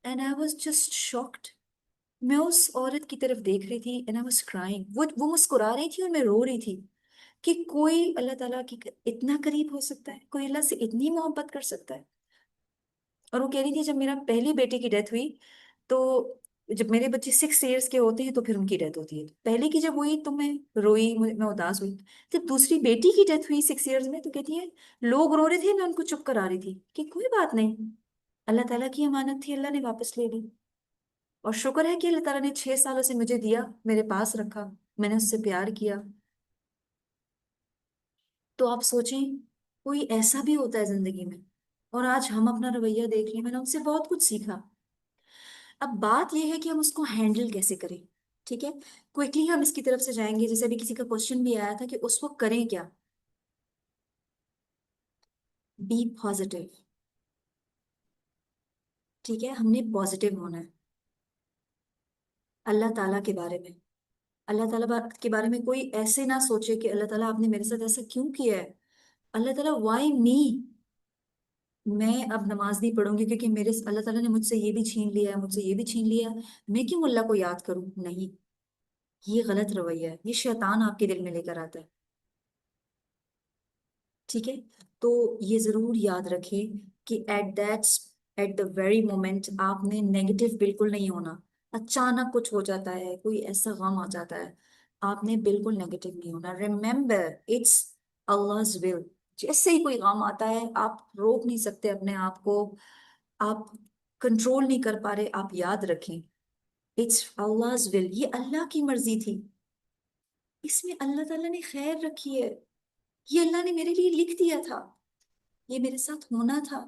And I was just shocked. میں اس عورت کی طرف دیکھ رہی تھی اینڈ آئی واز کرائنگ. وہ مسکرا رہی تھی اور میں رو رہی تھی کہ کوئی اللہ تعالیٰ کی اتنا قریب ہو سکتا ہے، کوئی اللہ سے اتنی محبت کر سکتا ہے. اور وہ کہہ رہی تھی جب میرا پہلی بیٹی کی ڈیتھ ہوئی تو جب میرے بچے 6 ایئرس کے ہوتے ہیں تو پھر ان کی ڈیتھ ہوتی ہے. پہلے کی جب ہوئی تو میں روئی، میں اداس ہوئی. جب دوسری بیٹی کی ڈیتھ ہوئی 6 ایئرس میں تو کہتی ہے لوگ رو رہے تھے، میں ان کو چپ کرا رہی تھی کہ کوئی بات نہیں، اللہ تعالیٰ کی امانت تھی، اللہ نے واپس لے لی. اور شکر ہے کہ اللہ تعالیٰ نے 6 سالوں سے مجھے دیا، میرے پاس رکھا، میں نے اس سے پیار کیا. تو آپ سوچیں کوئی ایسا بھی ہوتا ہے زندگی میں. اور آج ہم اپنا رویہ دیکھ لیں، میں نے ان سے بہت کچھ سیکھا. اب بات یہ ہے کہ ہم اس کو ہینڈل کیسے کریں. ٹھیک ہے، کوئکلی ہم اس کی طرف سے جائیں گے. جیسے ابھی کسی کا کوشچن بھی آیا تھا کہ اس وقت کریں کیا. Be positive. ٹھیک ہے، ہم نے پازیٹیو ہونا ہے اللہ تعالیٰ کے بارے میں. اللہ تعالیٰ کے بارے میں کوئی ایسے نہ سوچے کہ اللہ تعالیٰ آپ نے میرے ساتھ ایسا کیوں کیا ہے. اللہ تعالیٰ وائی می، میں اب نماز نہیں پڑھوں گی کیونکہ میرے اللہ تعالیٰ نے مجھ سے یہ بھی چھین لیا ہے، مجھ سے یہ بھی چھین لیا ہے، میں کیوں اللہ کو یاد کروں. نہیں، یہ غلط رویہ ہے، یہ شیطان آپ کے دل میں لے کر آتا ہے. ٹھیک ہے، تو یہ ضرور یاد رکھیں کہ ایٹ دا ویری مومنٹ آپ نے نیگیٹو بالکل نہیں ہونا. اچانک کچھ ہو جاتا ہے، کوئی ایسا غم آ جاتا ہے، آپ نے بالکل نیگیٹو نہیں ہونا. Remember it's Allah's will. جیسے ہی کوئی غم آتا ہے آپ روک نہیں سکتے اپنے آپ کو، آپ کنٹرول نہیں کر پا رہے. آپ یاد رکھیں اٹس Allah's will، یہ اللہ کی مرضی تھی، اس میں اللہ تعالیٰ نے خیر رکھی ہے، یہ اللہ نے میرے لیے لکھ دیا تھا، یہ میرے ساتھ ہونا تھا.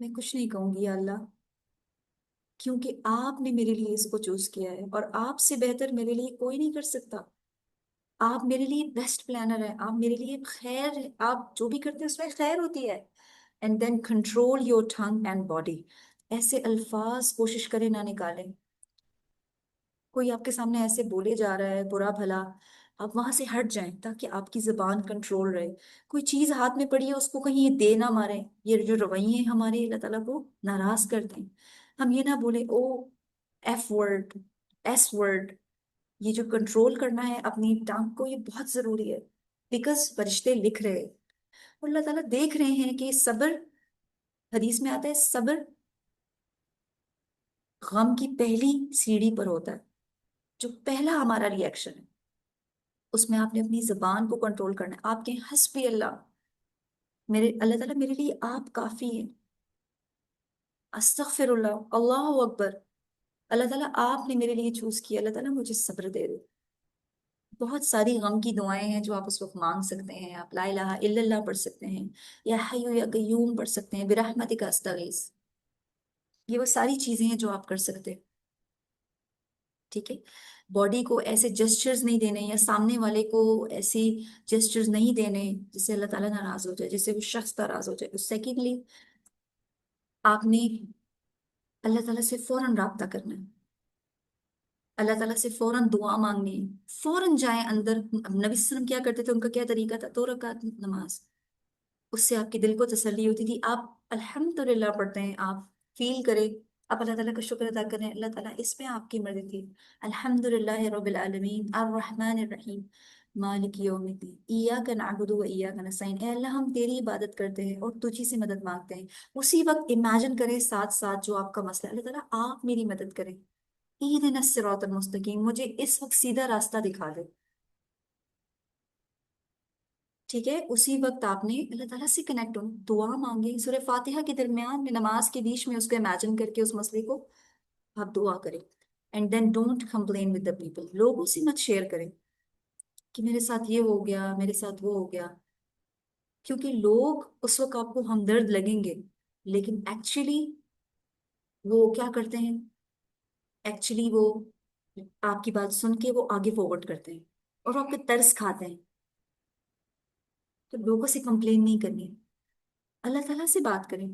میں کچھ نہیں کہوں گی یا اللہ، کیونکہ آپ نے میرے لیے اس کو چوز کیا ہے، اور آپ سے بہتر میرے لیے کوئی نہیں کر سکتا. آپ میرے لیے بیسٹ پلانر ہیں، آپ میرے لیے خیر، آپ جو بھی کرتے ہیں اس میں خیر ہوتی ہے. And then control your tongue and body. ایسے الفاظ کوشش کریں نہ نکالیں. کوئی آپ کے سامنے ایسے بولے جا رہا ہے برا بھلا، آپ وہاں سے ہٹ جائیں تاکہ آپ کی زبان کنٹرول رہے. کوئی چیز ہاتھ میں پڑی ہے اس کو کہیں دے نہ ماریں. یہ جو رویے ہیں ہمارے اللہ تعالیٰ کو ناراض کرتے ہیں. ہم یہ نہ بولے oh F word, S word. یہ جو کنٹرول کرنا ہے اپنی ٹنگ کو، یہ بہت ضروری ہے، بیکاز فرشتے لکھ رہے ہیں اور اللہ تعالیٰ دیکھ رہے ہیں کہ صبر، حدیث میں آتا ہے صبر غم کی پہلی سیڑھی پر ہوتا ہے. جو پہلا ہمارا ریئیکشن ہے اس میں آپ نے اپنی زبان کو کنٹرول کرنا ہے. آپ کہیں حسبی اللہ، میرے اللہ تعالیٰ میرے لیے آپ کافی ہیں، استغفر اللہ، اللہ اکبر. اللہ تعالیٰ آپ نے میرے لیے چوز کیا، اللہ تعالیٰ مجھے صبر دے دو۔ بہت ساری غم کی دعائیں ہیں جو آپ اس وقت مانگ سکتے ہیں، آپ لا الہ الا اللہ پڑھ سکتے ہیں، یا حیو یا قیوم پڑھ سکتے ہیں، برحمتک استغیث، یہ وہ ساری چیزیں ہیں جو آپ کر سکتے ہیں، ٹھیک ہے۔ باڈی کو ایسے جسچرز نہیں دینے، یا سامنے والے کو ایسی جسچرز نہیں دینے جس سے اللہ تعالیٰ ناراض ہو جائے، جس سے وہ شخص ناراض ہو جائے۔ سیکنڈلی، آپ نے اللہ تعالیٰ سے فوراً رابطہ کرنا ہے، اللہ تعالیٰ سے فوراً دعا مانگنی ہے، فوراً جائیں اندر۔ اب نبی صلی اللہ علیہ وسلم کیا کرتے تھے، ان کا کیا طریقہ تھا؟ 2 رکعت نماز، اس سے آپ کے دل کو تسلی ہوتی تھی۔ آپ الحمدللہ پڑھتے ہیں، آپ فیل کریں، آپ اللہ تعالیٰ کا شکر ادا کریں، اللہ تعالیٰ اس میں آپ کی مدد تھی۔ الحمدللہ رب العالمین الرحمن الرحیم مالک یوم الدین ایاک نعبد و ایاک نستعین، اے اللہ ہم تیری عبادت کرتے ہیں اور تجھی سے مدد مانگتے ہیں۔ اسی وقت امیجن کریں ساتھ ساتھ جو آپ کا مسئلہ ہے، اللہ تعالیٰ آپ میری مدد کریں، اہدنا الصراط المستقیم، مجھے اس وقت سیدھا راستہ دکھا دے، ٹھیک ہے۔ اسی وقت آپ نے اللہ تعالیٰ سے کنیکٹ ہو، دعا مانگیں، سورہ فاتحہ کے درمیان میں، نماز کے بیچ میں اس کو امیجن کر کے اس مسئلے کو آپ دعا کریں۔ And then don't complain with the people, لوگوں سے مت شیئر کریں کہ میرے ساتھ یہ ہو گیا، میرے ساتھ وہ ہو گیا، کیونکہ لوگ اس وقت آپ کو ہمدرد لگیں گے، لیکن ایکچولی وہ کیا کرتے ہیں، ایکچولی وہ آپ کی بات سن کے وہ آگے فارورڈ کرتے ہیں اور آپ کے طرز کھاتے ہیں۔ تو لوگوں سے کمپلین نہیں کرنی، اللہ تعالیٰ سے بات کریں،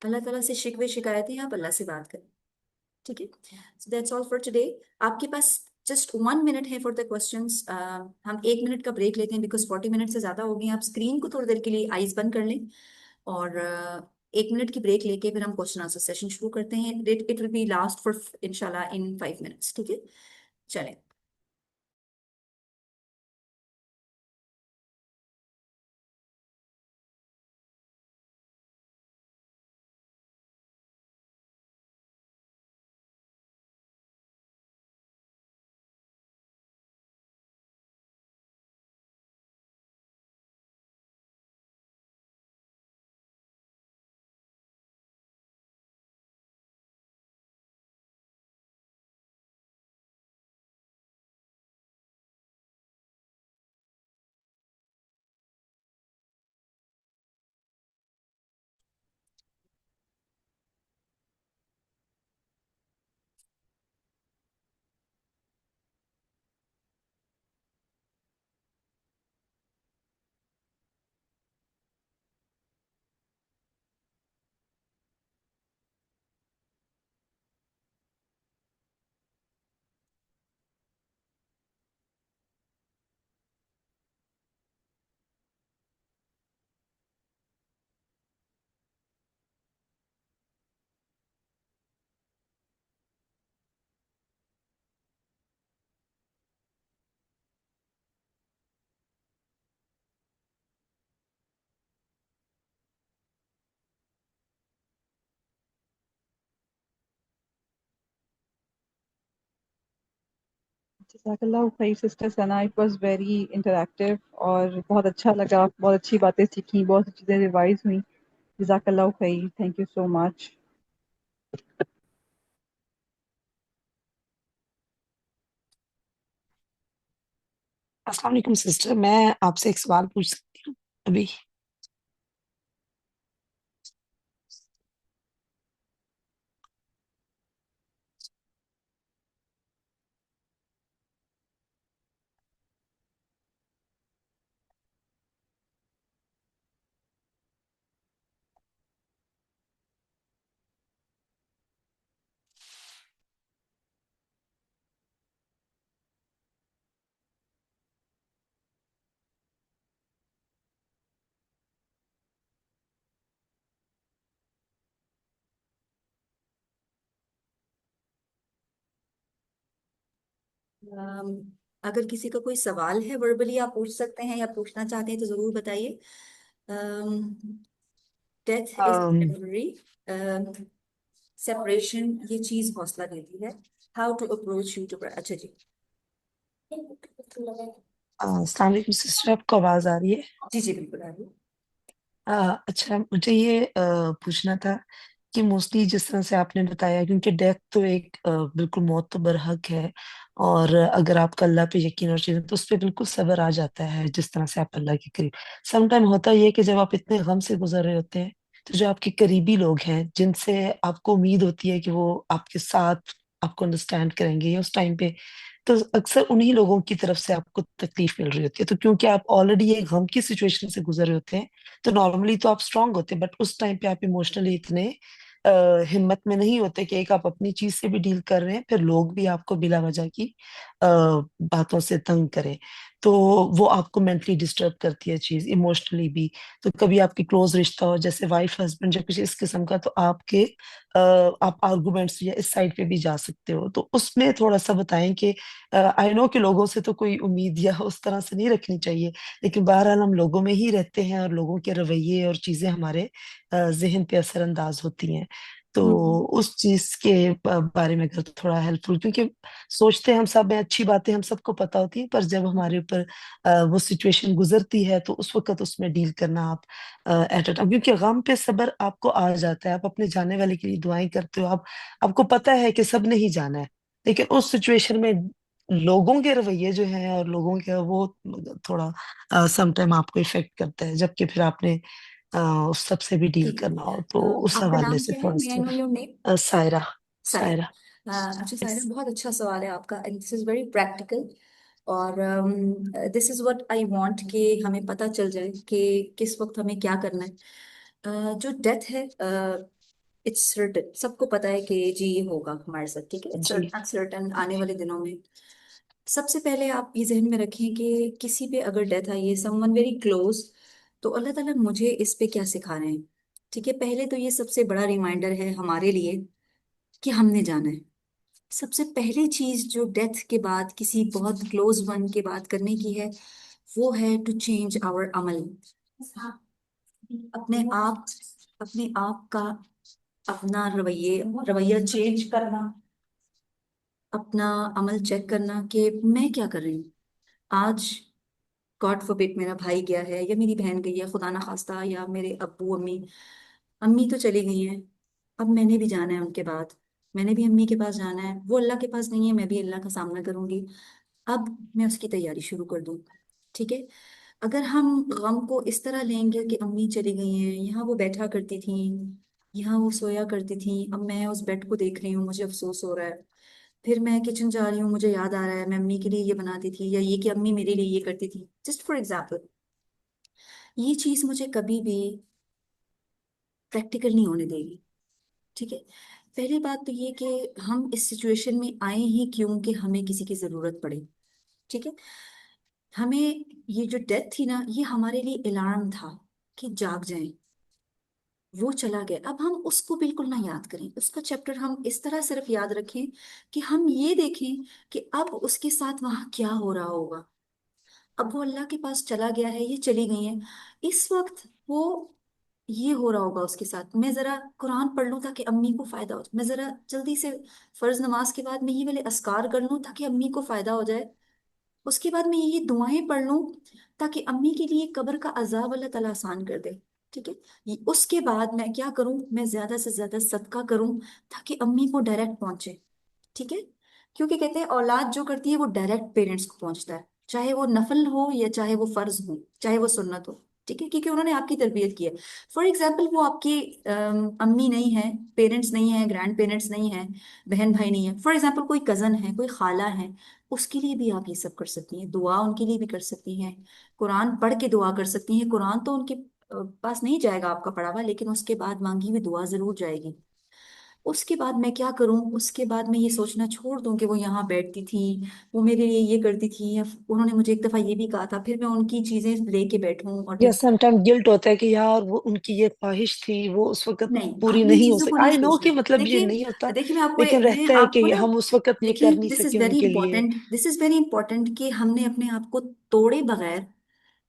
اللہ تعالیٰ سے شکوے شکایتیں آپ اللہ سے بات کریں، ٹھیک ہے۔ So that's all for today. آپ کے پاس جسٹ 1 منٹ ہے فار دا کوشچنس۔ ہم 1 منٹ کا بریک لیتے ہیں بیکاز 40 منٹ سے زیادہ ہو گئی ہیں۔ آپ اسکرین کو تھوڑی دیر کے لیے آئیز بند کر لیں، اور 1 منٹ کی بریک لے کے پھر ہم کوشچن آنسر سیشن شروع کرتے ہیں۔ It will be last for انشاءاللہ ان 5 منٹس، ٹھیک ہے، چلیں۔ جزاک اللہ خیر sister Sana, it was very interactive اور بہت اچھا لگا، بہت اچھی باتیں سیکھی، بہت سی چیزیں ریوائز ہوئیں۔ جزاک اللہ خیر، تھینک یو سو مچ۔ السلام علیکم سسٹر، میں آپ سے ایک سوال پوچھ سکتی ہوں ابھی؟ اگر کسی کا کوئی سوال ہے وربلی آپ پوچھ سکتے ہیں، یا پوچھنا چاہتے ہیں تو ضرور بتائیے۔ ڈیتھ از ٹیمپرری، سیپریشن یہ چیز حوصلہ دیتی ہے۔ How to approach you to, اچھا جی، السلام علیکم سسٹر، آپ کو آواز آ رہی ہے؟ جی جی بالکل آ رہی ہے۔ اچھا، مجھے یہ پوچھنا تھا کہ موسٹلی جس طرح سے آپ نے بتایا، کیونکہ ڈیتھ تو ایک بالکل موت تو برحق ہے، اور اگر آپ کا اللہ پہ یقین اور چیزیں تو اس پہ بالکل صبر آ جاتا ہے، جس طرح سے آپ اللہ کے قریب. سم ٹائم ہوتا یہ ہے کہ جب آپ اتنے غم سے گزر رہے ہوتے ہیں، تو جو آپ کے قریبی لوگ ہیں جن سے آپ کو امید ہوتی ہے کہ وہ آپ کے ساتھ آپ کو انڈرسٹینڈ کریں گے، یا اس ٹائم پہ تو اکثر انہی لوگوں کی طرف سے آپ کو تکلیف مل رہی ہوتی ہے. تو کیونکہ آپ آلریڈی ایک غم کی سچویشن سے گزر رہے ہوتے ہیں، تو نارملی تو آپ اسٹرانگ ہوتے ہیں، بٹ اس ٹائم پہ آپ ایموشنلی اتنے ہمت میں نہیں ہوتے کہ ایک آپ اپنی چیز سے بھی ڈیل کر رہے ہیں، پھر لوگ بھی آپ کو بلا وجہ کی باتوں سے تنگ کریں، تو وہ آپ کو مینٹلی ڈسٹرب کرتی ہے چیز، ایموشنلی بھی. تو کبھی آپ کی کلوز رشتہ ہو جیسے وائف ہسبینڈ یا کچھ اس قسم کا، تو آپ کے آپ آرگومنٹس یا اس سائڈ پہ بھی جا سکتے ہو. تو اس میں تھوڑا سا بتائیں کہ آئی نو کہ لوگوں سے تو کوئی امید یا اس طرح سے نہیں رکھنی چاہیے، لیکن بہرحال ہم لوگوں میں ہی رہتے ہیں، اور لوگوں کے رویے اور چیزیں ہمارے ذہن پہ اثر انداز ہوتی ہیں. تو اس چیز کے بارے میں اگر تھوڑا ہیلپ فل، کیونکہ سوچتے ہم سب ہیں اچھی باتیں ہم سب کو پتہ ہوتی ہیں، پر جب ہمارے اوپر وہ سچویشن گزرتی ہے تو اس وقت اس میں ڈیل کرنا آپ ایٹ اے ٹائم، کیونکہ غم پہ صبر آپ کو آ جاتا ہے، آپ اپنے جانے والے کے لیے دعائیں کرتے ہو، آپ کو پتہ ہے کہ سب نہیں جانا ہے، لیکن اس سچویشن میں لوگوں کے رویے جو ہیں اور لوگوں کے وہ تھوڑا سم ٹائم آپ کو افیکٹ کرتا ہے، جبکہ پھر آپ نے اس سب سے بھی ڈیل ٹھیک ہے. کرنا ہو. تو اس آپ کا حوالے نام سے کیا ہے؟ تھوڑا مے آئی نو یور نیم؟ سا سائرہ. سائرہ. سائرہ. اچھا Yes. سائرہ، بہت اچھا سوال ہے آپ کا، دس از ویری پریکٹیکل. اور دس از وٹ آئی وانٹ کہ ہمیں پتہ چل جائے کہ کس وقت ہمیں کیا کرنا ہے. جو ڈیتھ ہے اٹس سرٹن، سب کو پتہ ہے کہ جی یہ ہوگا ہمارے ساتھ، ٹھیک ہے، اٹس جی. سرٹن آنے والے دنوں میں. سب سے پہلے آپ یہ ذہن میں رکھیں کہ کسی پہ اگر ڈیتھ آئی ہے، سم ون ویری کلوز، تو اللہ تعالیٰ مجھے اس پہ کیا سکھا رہے ہیں. ٹھیک ہے، پہلے تو یہ سب سے بڑا ریمائنڈر ہے ہمارے لیے کہ ہم نے جانا ہے. سب سے پہلی چیز جو ڈیتھ کے بعد کسی بہت کلوز ون کے بعد کرنے کی ہے، وہ ہے ٹو چینج آور عمل. اپنے آپ اپنے آپ کا اپنا رویہ چینج کرنا، اپنا عمل چیک کرنا کہ میں کیا کر رہی ہوں. آج گاڈ فوربٹ میرا بھائی گیا ہے یا میری بہن گئی ہے، خدا نخواستہ، یا میرے ابو امی، امی تو چلی گئی ہیں، اب میں نے بھی جانا ہے ان کے بعد، میں نے بھی امی کے پاس جانا ہے، وہ اللہ کے پاس نہیں ہے، میں بھی اللہ کا سامنا کروں گی. اب میں اس کی تیاری شروع کر دوں. ٹھیک ہے، اگر ہم غم کو اس طرح لیں گے کہ امی چلی گئی ہیں، یہاں وہ بیٹھا کرتی تھیں، یہاں وہ سویا کرتی تھیں، اب میں اس بیڈ کو دیکھ رہی ہوں، مجھے افسوس ہو رہا ہے، پھر میں کچن جا رہی ہوں، مجھے یاد آ رہا ہے میں امی کے لیے یہ بناتی تھی، یا یہ کہ امی میرے لیے یہ کرتی تھی، جسٹ فار ایگزامپل، یہ چیز مجھے کبھی بھی پریکٹیکل نہیں ہونے دے گی. ٹھیک ہے، پہلی بات تو یہ کہ ہم اس سچویشن میں آئے ہی کیوں کہ ہمیں کسی کی ضرورت پڑے. ٹھیک ہے، ہمیں یہ جو ڈیتھ تھی نا، یہ ہمارے لیے الارم تھا کہ جاگ جائیں. وہ چلا گیا، اب ہم اس کو بالکل نہ یاد کریں، اس کا چیپٹر ہم اس طرح صرف یاد رکھیں کہ ہم یہ دیکھیں کہ اب اس کے ساتھ وہاں کیا ہو رہا ہوگا. اب وہ اللہ کے پاس چلا گیا ہے، یہ چلی گئی ہیں، اس وقت وہ یہ ہو رہا ہوگا اس کے ساتھ. میں ذرا قرآن پڑھ لوں تاکہ امی کو فائدہ ہو، میں ذرا جلدی سے فرض نماز کے بعد میں یہ والے اذکار کر لوں تاکہ امی کو فائدہ ہو جائے. اس کے بعد میں یہ دعائیں پڑھ لوں تاکہ امی کے لیے قبر کا عذاب اللہ تعالیٰ آسان کر دے. ٹھیک ہے، اس کے بعد میں کیا کروں، میں زیادہ سے زیادہ صدقہ کروں تاکہ امی کو ڈائریکٹ پہنچے. ٹھیک ہے، کیونکہ کہتے ہیں اولاد جو کرتی ہے وہ ڈائریکٹ پیرنٹس کو پہنچتا ہے، چاہے وہ نفل ہو یا چاہے وہ فرض ہو، چاہے وہ سنت ہو. ٹھیک ہے، کیونکہ انہوں نے آپ کی تربیت کی ہے. فار ایگزامپل وہ آپ کی امی نہیں ہے، پیرنٹس نہیں ہیں، گرینڈ پیرنٹس نہیں ہیں، بہن بھائی نہیں ہیں، فار ایگزامپل کوئی کزن ہے، کوئی خالہ ہے، اس کے لیے بھی آپ یہ سب کر سکتی ہیں، دعا ان کے لیے بھی کر سکتی ہیں، قرآن پڑھ کے دعا کر سکتی ہیں. قرآن تو ان کے پاس نہیں جائے گا آپ کا پڑھا ہوا، لیکن اس کے بعد مانگی ہوئی دعا ضرور جائے گی. اس کے بعد میں کیا کروں، اس کے بعد میں یہ سوچنا چھوڑ دوں کہ وہ یہاں بیٹھتی تھی، وہ میرے لیے یہ کرتی تھی، یا انہوں نے مجھے ایک دفعہ یہ بھی کہا تھا، پھر میں ان کی چیزیں لے کے بیٹھوں اور یا پھر سم ٹائم گلٹ ہوتا ہے کہ یار وہ ان کی یہ خواہش تھی، وہ اس وقت نہیں. پوری آپ نے ان نہیں ہو چیزوں کو سکی. نہیں آئی نو سوچنا. کہ مطلب یہ دیکھیے نہیں ہوتا، دیکھیے میں آپ کو لیکن میں رہتا ہے آپ کو کہ نا، ہم اس وقت یہ دیکھیے کر نہیں دس از سکے ان ویری کے لیے. Important, this is very important کہ ہم نے اپنے آپ کو توڑے بغیر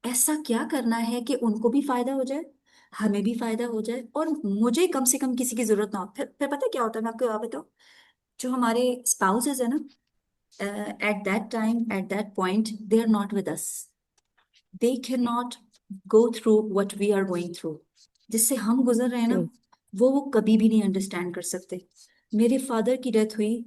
ایسا کیا کرنا ہے کہ ان کو بھی فائدہ ہو جائے، ہمیں بھی فائدہ ہو جائے، اور مجھے کم سے کم کسی کی ضرورت نہ ہو. پھر پتہ کیا ہوتا ہے، میں آپ کو آپ بتاؤں، جو ہمارے اسپاؤسز ہیں نا، at that time, at that point, they are not with us. They cannot go through what we are going through. جس سے ہم گزر رہے ہیں نا، وہ کبھی بھی نہیں انڈرسٹینڈ کر سکتے. میرے فادر کی ڈیتھ ہوئی,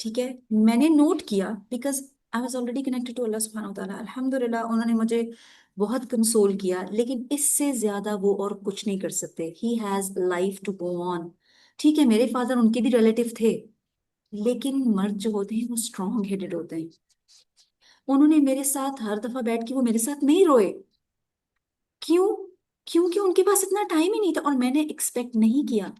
ٹھیک ہے, میں نے نوٹ کیا because I was already connected to Allah سبحانہ وتعالیٰ. الحمد للہ انہوں نے مجھے بہت کنسول کیا, لیکن اس سے زیادہ وہ اور کچھ نہیں کر سکتے. He has life to go on. ٹھیک ہے, میرے فادر ان کے بھی ریلیٹو تھے, لیکن مرد جو ہوتے ہیں وہ اسٹرانگ ہیڈڈ ہوتے ہیں. انہوں نے میرے ساتھ ہر دفعہ بیٹھ کے وہ میرے ساتھ نہیں روئے. کیوں؟ کیونکہ ان کے پاس اتنا ٹائم ہی نہیں تھا, اور میں نے ایکسپیکٹ نہیں کیا.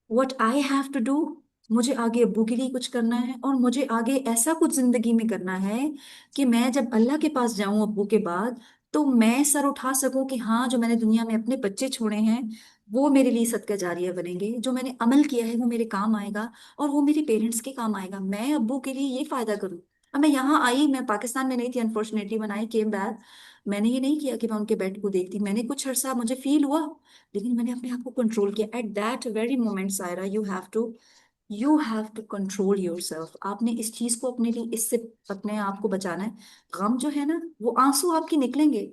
What I have to do, مجھے آگے ابو کے لیے کچھ کرنا ہے, اور مجھے آگے ایسا کچھ زندگی میں کرنا ہے کہ میں جب اللہ کے پاس جاؤں ابو کے بعد, تو میں سر اٹھا سکوں کہ ہاں جو میں نے دنیا میں اپنے بچے چھوڑے ہیں وہ میرے لیے صدقہ جاریہ بنیں گے, جو میں نے عمل کیا ہے وہ میرے کام آئے گا, اور وہ میرے پیرنٹس کے کام آئے گا. میں ابو کے لیے یہ فائدہ کروں. اب میں یہاں آئی, میں پاکستان میں نہیں تھی unfortunately, when I came back, میں نے یہ نہیں کیا کہ میں ان کے بیڈ کو دیکھتی. میں نے کچھ عرصہ مجھے فیل ہوا, لیکن میں نے اپنے آپ کو کنٹرول کیا. At that very moment Saira, you have to control yourself. آپ نے اس چیز کو اپنے لیے, اس سے اپنے آپ کو بچانا ہے. غم جو ہے نا, وہ آنسو آپ کی نکلیں گے,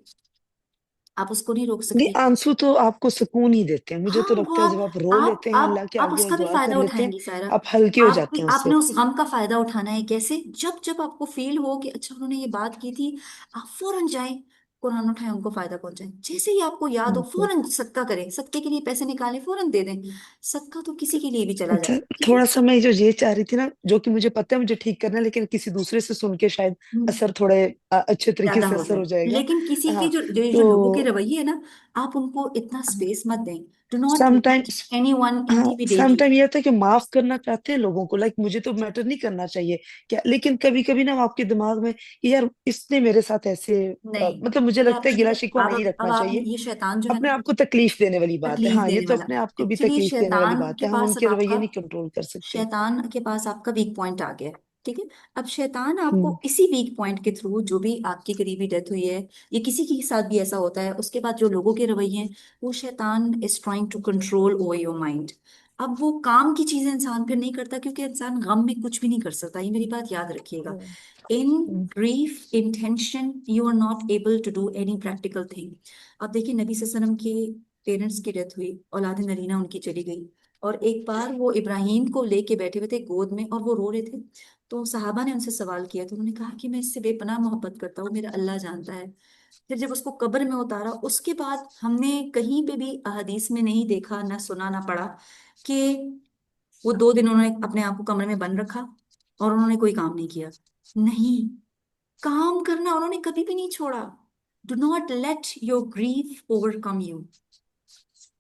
آپ اس کو نہیں روک نہیں، سکتی. آنسو تو آپ کو سکون ہی دیتے ہیں. مجھے ہاں تو وہ لگتا ہے جب آپ رو آپ لیتے ہیں آپ اللہ کے آپ آگے اس اور کا بھی دعا کر فائدہ لیتے اٹھائیں ہیں، گی سائرہ. آپ ہلکے ہو جاتے ہیں اس آپ نے وقت. اس غم کا فائدہ اٹھانا ہے. کیسے؟ جب جب آپ کو فیل ہو کہ اچھا انہوں نے یہ بات کی تھی, آپ فوراً جائیں, قرآن اٹھائیں, ان کو فائدہ پہنچائیں. جیسے ہی آپ کو یاد ہو بالکل. فوراً صدقہ کریں, صدقے کے لیے پیسے نکالیں, فوراً دے دیں. صدقہ تو کسی کے لیے بھی چلا اچھا، جائے, ٹھیک ہے. تھوڑا سا میں جو یہ چاہ رہی تھی نا، جو کہ مجھے پتہ ہے مجھے ٹھیک کرنا ہے، لیکن کسی دوسرے سے سن کے شاید اثر تھوڑے اچھے طریقے زیادہ سے ہو اثر جائے. ہو جائے گا. لیکن کسی کی ہاں جو تو لوگوں کے رویے ہے نا, آپ ان کو اتنا اسپیس مت دیں. Do not some time let anyone ہاں سم انٹیمیڈیٹ. ٹائم یہ ہوتا ہے کہ معاف کرنا چاہتے ہیں لوگوں کو، لائک مجھے تو میٹر نہیں کرنا چاہیے کیا، لیکن کبھی کبھی نا آپ کے دماغ میں کہ یار اس نے میرے ساتھ ایسے نہیں, مطلب مجھے یہ لگتا آپ ہے گلا نے شکوہ آپ نہیں اب رکھنا آپ نے چاہیے. یہ شیطان جو ہے اپنے نا, آپ کو تکلیف دینے والی بات ہے. تکلیف ہاں یہ دینے تو والا. اپنے آپ کو بھی ایکچولی تکلیف دینے والی شیطان بات کے ہے. ہم ان پاس اب کے آپ رویے کا, نہیں کنٹرول کر سکتے. شیطان کے پاس آپ کا ویک پوائنٹ آ گیا, ٹھیک ہے. اب شیطان آپ کو ہوں اسی ویک پوائنٹ کے تھرو, جو بھی آپ کی قریبی ڈیتھ ہوئی ہے یا کسی کے ساتھ بھی ایسا ہوتا ہے, اس کے بعد جو لوگوں کے رویے ہیں, وہ شیطان is trying to control over your mind. اب وہ کام کی چیزیں انسان پھر نہیں کرتا, کیونکہ انسان غم میں کچھ بھی نہیں کر سکتا. یہ میری بات یاد رکھیے گا. ان ہوں grief in tension you are not able to do any practical thing. اب دیکھیں نبی صلی اللہ علیہ وسلم کے پیرنٹس کی ڈیتھ ہوئی, اولاد نرینہ ان کی چلی گئی, اور ایک بار وہ ابراہیم کو لے کے بیٹھے ہوئے تھے گود میں, اور وہ رو رہے تھے. تو صحابہ نے ان سے سوال کیا, تو انہوں نے کہا کہ میں اس سے بے پناہ محبت کرتا ہوں, میرا اللہ جانتا ہے. پھر جب اس کو قبر میں اتارا, اس کے بعد ہم نے کہیں پہ بھی احادیث میں نہیں دیکھا, نہ سنا, نہ پڑھا کہ وہ 2 دن انہوں نے اپنے آپ کو کمرے میں بند رکھا اور انہوں نے کوئی کام نہیں کیا. نہیں, کام کرنا انہوں نے کبھی بھی نہیں چھوڑا. Do not let your grief overcome you.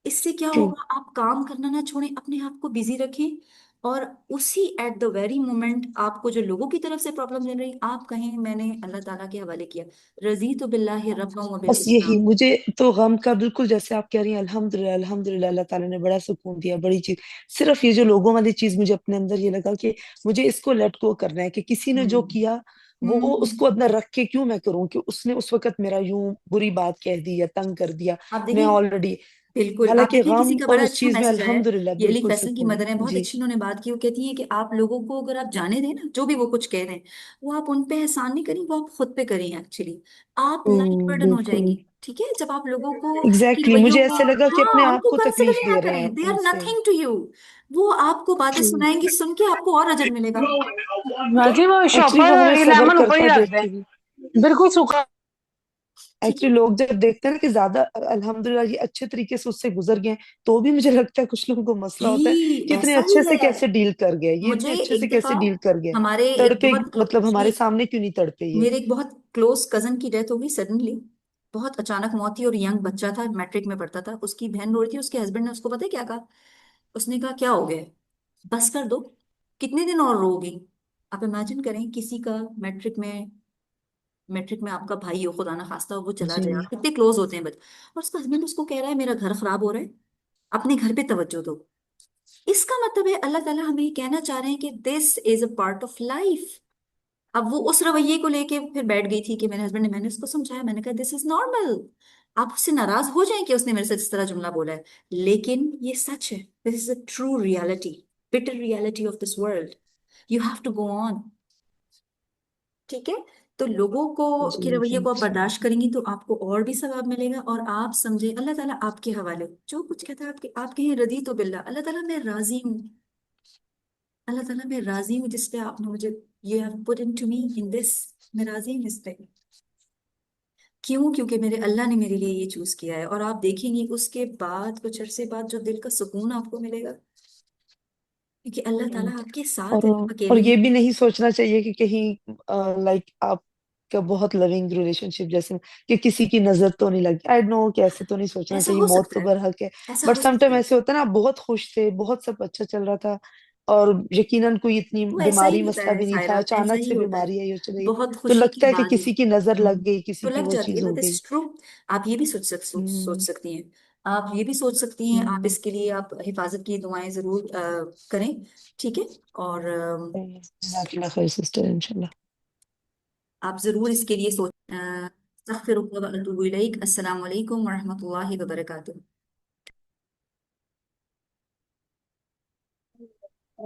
اس سے کیا ٹرو. ہوگا, آپ کام کرنا نہ چھوڑیں, اپنے آپ کو بزی رکھیں, اور اسی ایٹ دا ویری مومنٹ آپ کو جو لوگوں کی طرف سے پرابلم مل رہی, آپ کہیں میں نے اللہ تعالیٰ کے حوالے کیا, رضیت باللہ ربا و بس یہی بالاسلام. مجھے تو غم کا بالکل جیسے آپ کہہ رہی ہیں الحمدللہ الحمدللہ اللہ تعالیٰ نے بڑا سکون دیا، بڑی چیز. صرف یہ جو لوگوں والی چیز مجھے اپنے اندر یہ لگا کہ مجھے اس کو لیٹ گو کرنا ہے، کہ کسی نے جو ہوں کیا وہ اس ہوں کو اندر رکھ کے کیوں میں کروں کہ اس نے اس وقت میرا یوں بری بات کہہ دی یا تنگ کر دیا. آپ میں دیکھیں, آلریڈی بالکل آپ حالانکہ دیکھیں غم کسی کا اور بڑا اس اچھا چیز میں میسج آیا ہے. الحمدللہ یہ علی بالکل فیصل کی سکون مدر ہیں, ہے. بہت جی اچھی انہوں نے بات کی. وہ کہتی ہیں کہ آپ لوگوں کو اگر آپ جانے دیں نا, جو بھی وہ کچھ کہہ رہے ہیں, وہ آپ ان پہ احسان نہیں کریں, وہ آپ خود پہ کریں. ایکچولی آپ لائٹ برڈن ہو جائیں بالکل گی, ٹھیک ہے. جب آپ لوگوں کو کی ایگزیکٹلی رویوں مجھے کو, ایسے لگا کہ اپنے ہاں ان آپ کو کو تکلیف کنسیڈر ہی دے نہ رہے کریں, ہیں دے ان آر سے. Nothing to you. وہ آپ کو باتیں سنائیں گی, سن کے آپ کو اور اجر ملے گا. باجی وہ ایکچولی وہ شاپر ہمیں صبر لیمن اوپر کرتا ہی رکھ دیکھ دیں, کے بھی بالکل سوکھا. ٹھیک ہے. ایکچولی لوگ جب دیکھتے ہیں نا کہ زیادہ الحمدللہ یہ اچھے طریقے سے اس سے گزر گئے ہیں، تو بھی مجھے لگتا ہے کچھ لوگوں کو مسئلہ ہوتا ہے جی کہ اتنے ایسا ہی اچھے سے ہے. کیسے ڈیل کر گئے، یہ مجھے اتنے اچھے سے ایک کیسے دفعہ ڈیل کر گئے، ہمارے ایک تڑپے بہت مطلب ہمارے میری سامنے کیوں نہیں تڑپے یہ. میرے ایک بہت کلوز کزن کی ڈیتھ ہو گئی سڈنلی. بہت اچانک موت تھی, اور ینگ بچہ تھا, میٹرک میں پڑھتا تھا. اس کی بہن رو رہی تھی, اس کے ہسبینڈ نے اس کو پتا ہے کیا کہا, اس نے کہا کیا ہو گیا, بس کر دو, کتنے دن اور رو گی. آپ امیجن کریں کسی کا میٹرک میں آپ کا بھائی ہو, خدا نہ خواستہ ہو, وہ چلا جی جائے, آپ کتنے کلوز ہوتے ہیں بچے, اور اس کا ہسبینڈ اس کو کہہ رہا ہے میرا گھر خراب ہو رہا ہے, اپنے گھر پہ توجہ دو. اس کا مطلب ہے اللہ تعالیٰ ہمیں یہ کہنا چاہ رہے ہیں کہ دس is a part of life. اب وہ اس رویے کو لے کے پھر بیٹھ گئی تھی کہ میرے ہسبینڈ نے, میں نے اس کو سمجھایا, میں نے کہا دس از نارمل. آپ اس سے ناراض ہو جائیں کہ اس نے میرے ساتھ اس طرح جملہ بولا ہے, لیکن یہ سچ ہے. This is a true reality, bitter reality of this world. You have to go on. ٹھیک ہے. تو لوگوں کو جی کے رویے جی کو آپ جی برداشت کریں گی تو آپ کو اور بھی ثواب ملے گا، اور آپ سمجھیں اللہ تعالیٰ آپ کے حوالے، جو کچھ کہتا ہے آپ کہیں رضی تو باللہ، اللہ تعالیٰ میں راضی ہوں، اللہ تعالیٰ میں راضی ہوں جس پہ آپ نے مجھے you have put into me in this، میں راضی ہوں اس پہ، کیوں؟ کیونکہ میرے اللہ نے میرے لیے یہ چوز کیا ہے، اور آپ دیکھیں گی اس کے بعد کچھ عرصے بعد جو دل کا سکون آپ کو ملے گا، کیونکہ اللہ ہوں، تعالیٰ آپ کے اور ساتھ ہے، آپ اور اکیلے یہ نہیں بھی ہیں۔ نہیں سوچنا چاہیے کہ کہیں لائک آپ کا بہت لونگ ریلیشن شپ جیسے کہ کسی کی نظر تو نہیں لگی، آئی نو کہ ایسے تو نہیں سوچنا ایسا چاہیے، ہو موت سکتا تو ہے، برحق ہے، ایسا بٹ ہو سم ٹائم سکتا ہے، ایسے ہوتا ہے نا، آپ بہت خوش تھے، بہت سب اچھا چل رہا تھا، اور یقیناً کوئی اتنی تو ایسا ہی بیماری ہوتا مسئلہ ہے بھی نہیں تھا، سائرہ، ایسا اچانک ہی سے ہوتا ہے، بیماری آئی اور چلی گئی، بہت تو خوشی کی لگتا ہے کہ بات ہی، کسی کی نظر لگ گئی، تو کسی کی لگ وہ جاتی ہے چیز نا، ہو دس گئی۔ Is true. آپ یہ بھی سوچ ہوں سکتی ہیں، آپ یہ بھی سوچ سکتی ہیں، آپ ہوں اس کے لیے آپ حفاظت کی دعائیں ضرور کریں، ٹھیک ہے؟ اور جزاک اللہ خیر سسٹر، انشاءاللہ۔ آپ ضرور اس کے لیے سوچ، استغفر اللہ و اتوب الیک، السلام علیکم ورحمۃ اللہ وبرکاتہ۔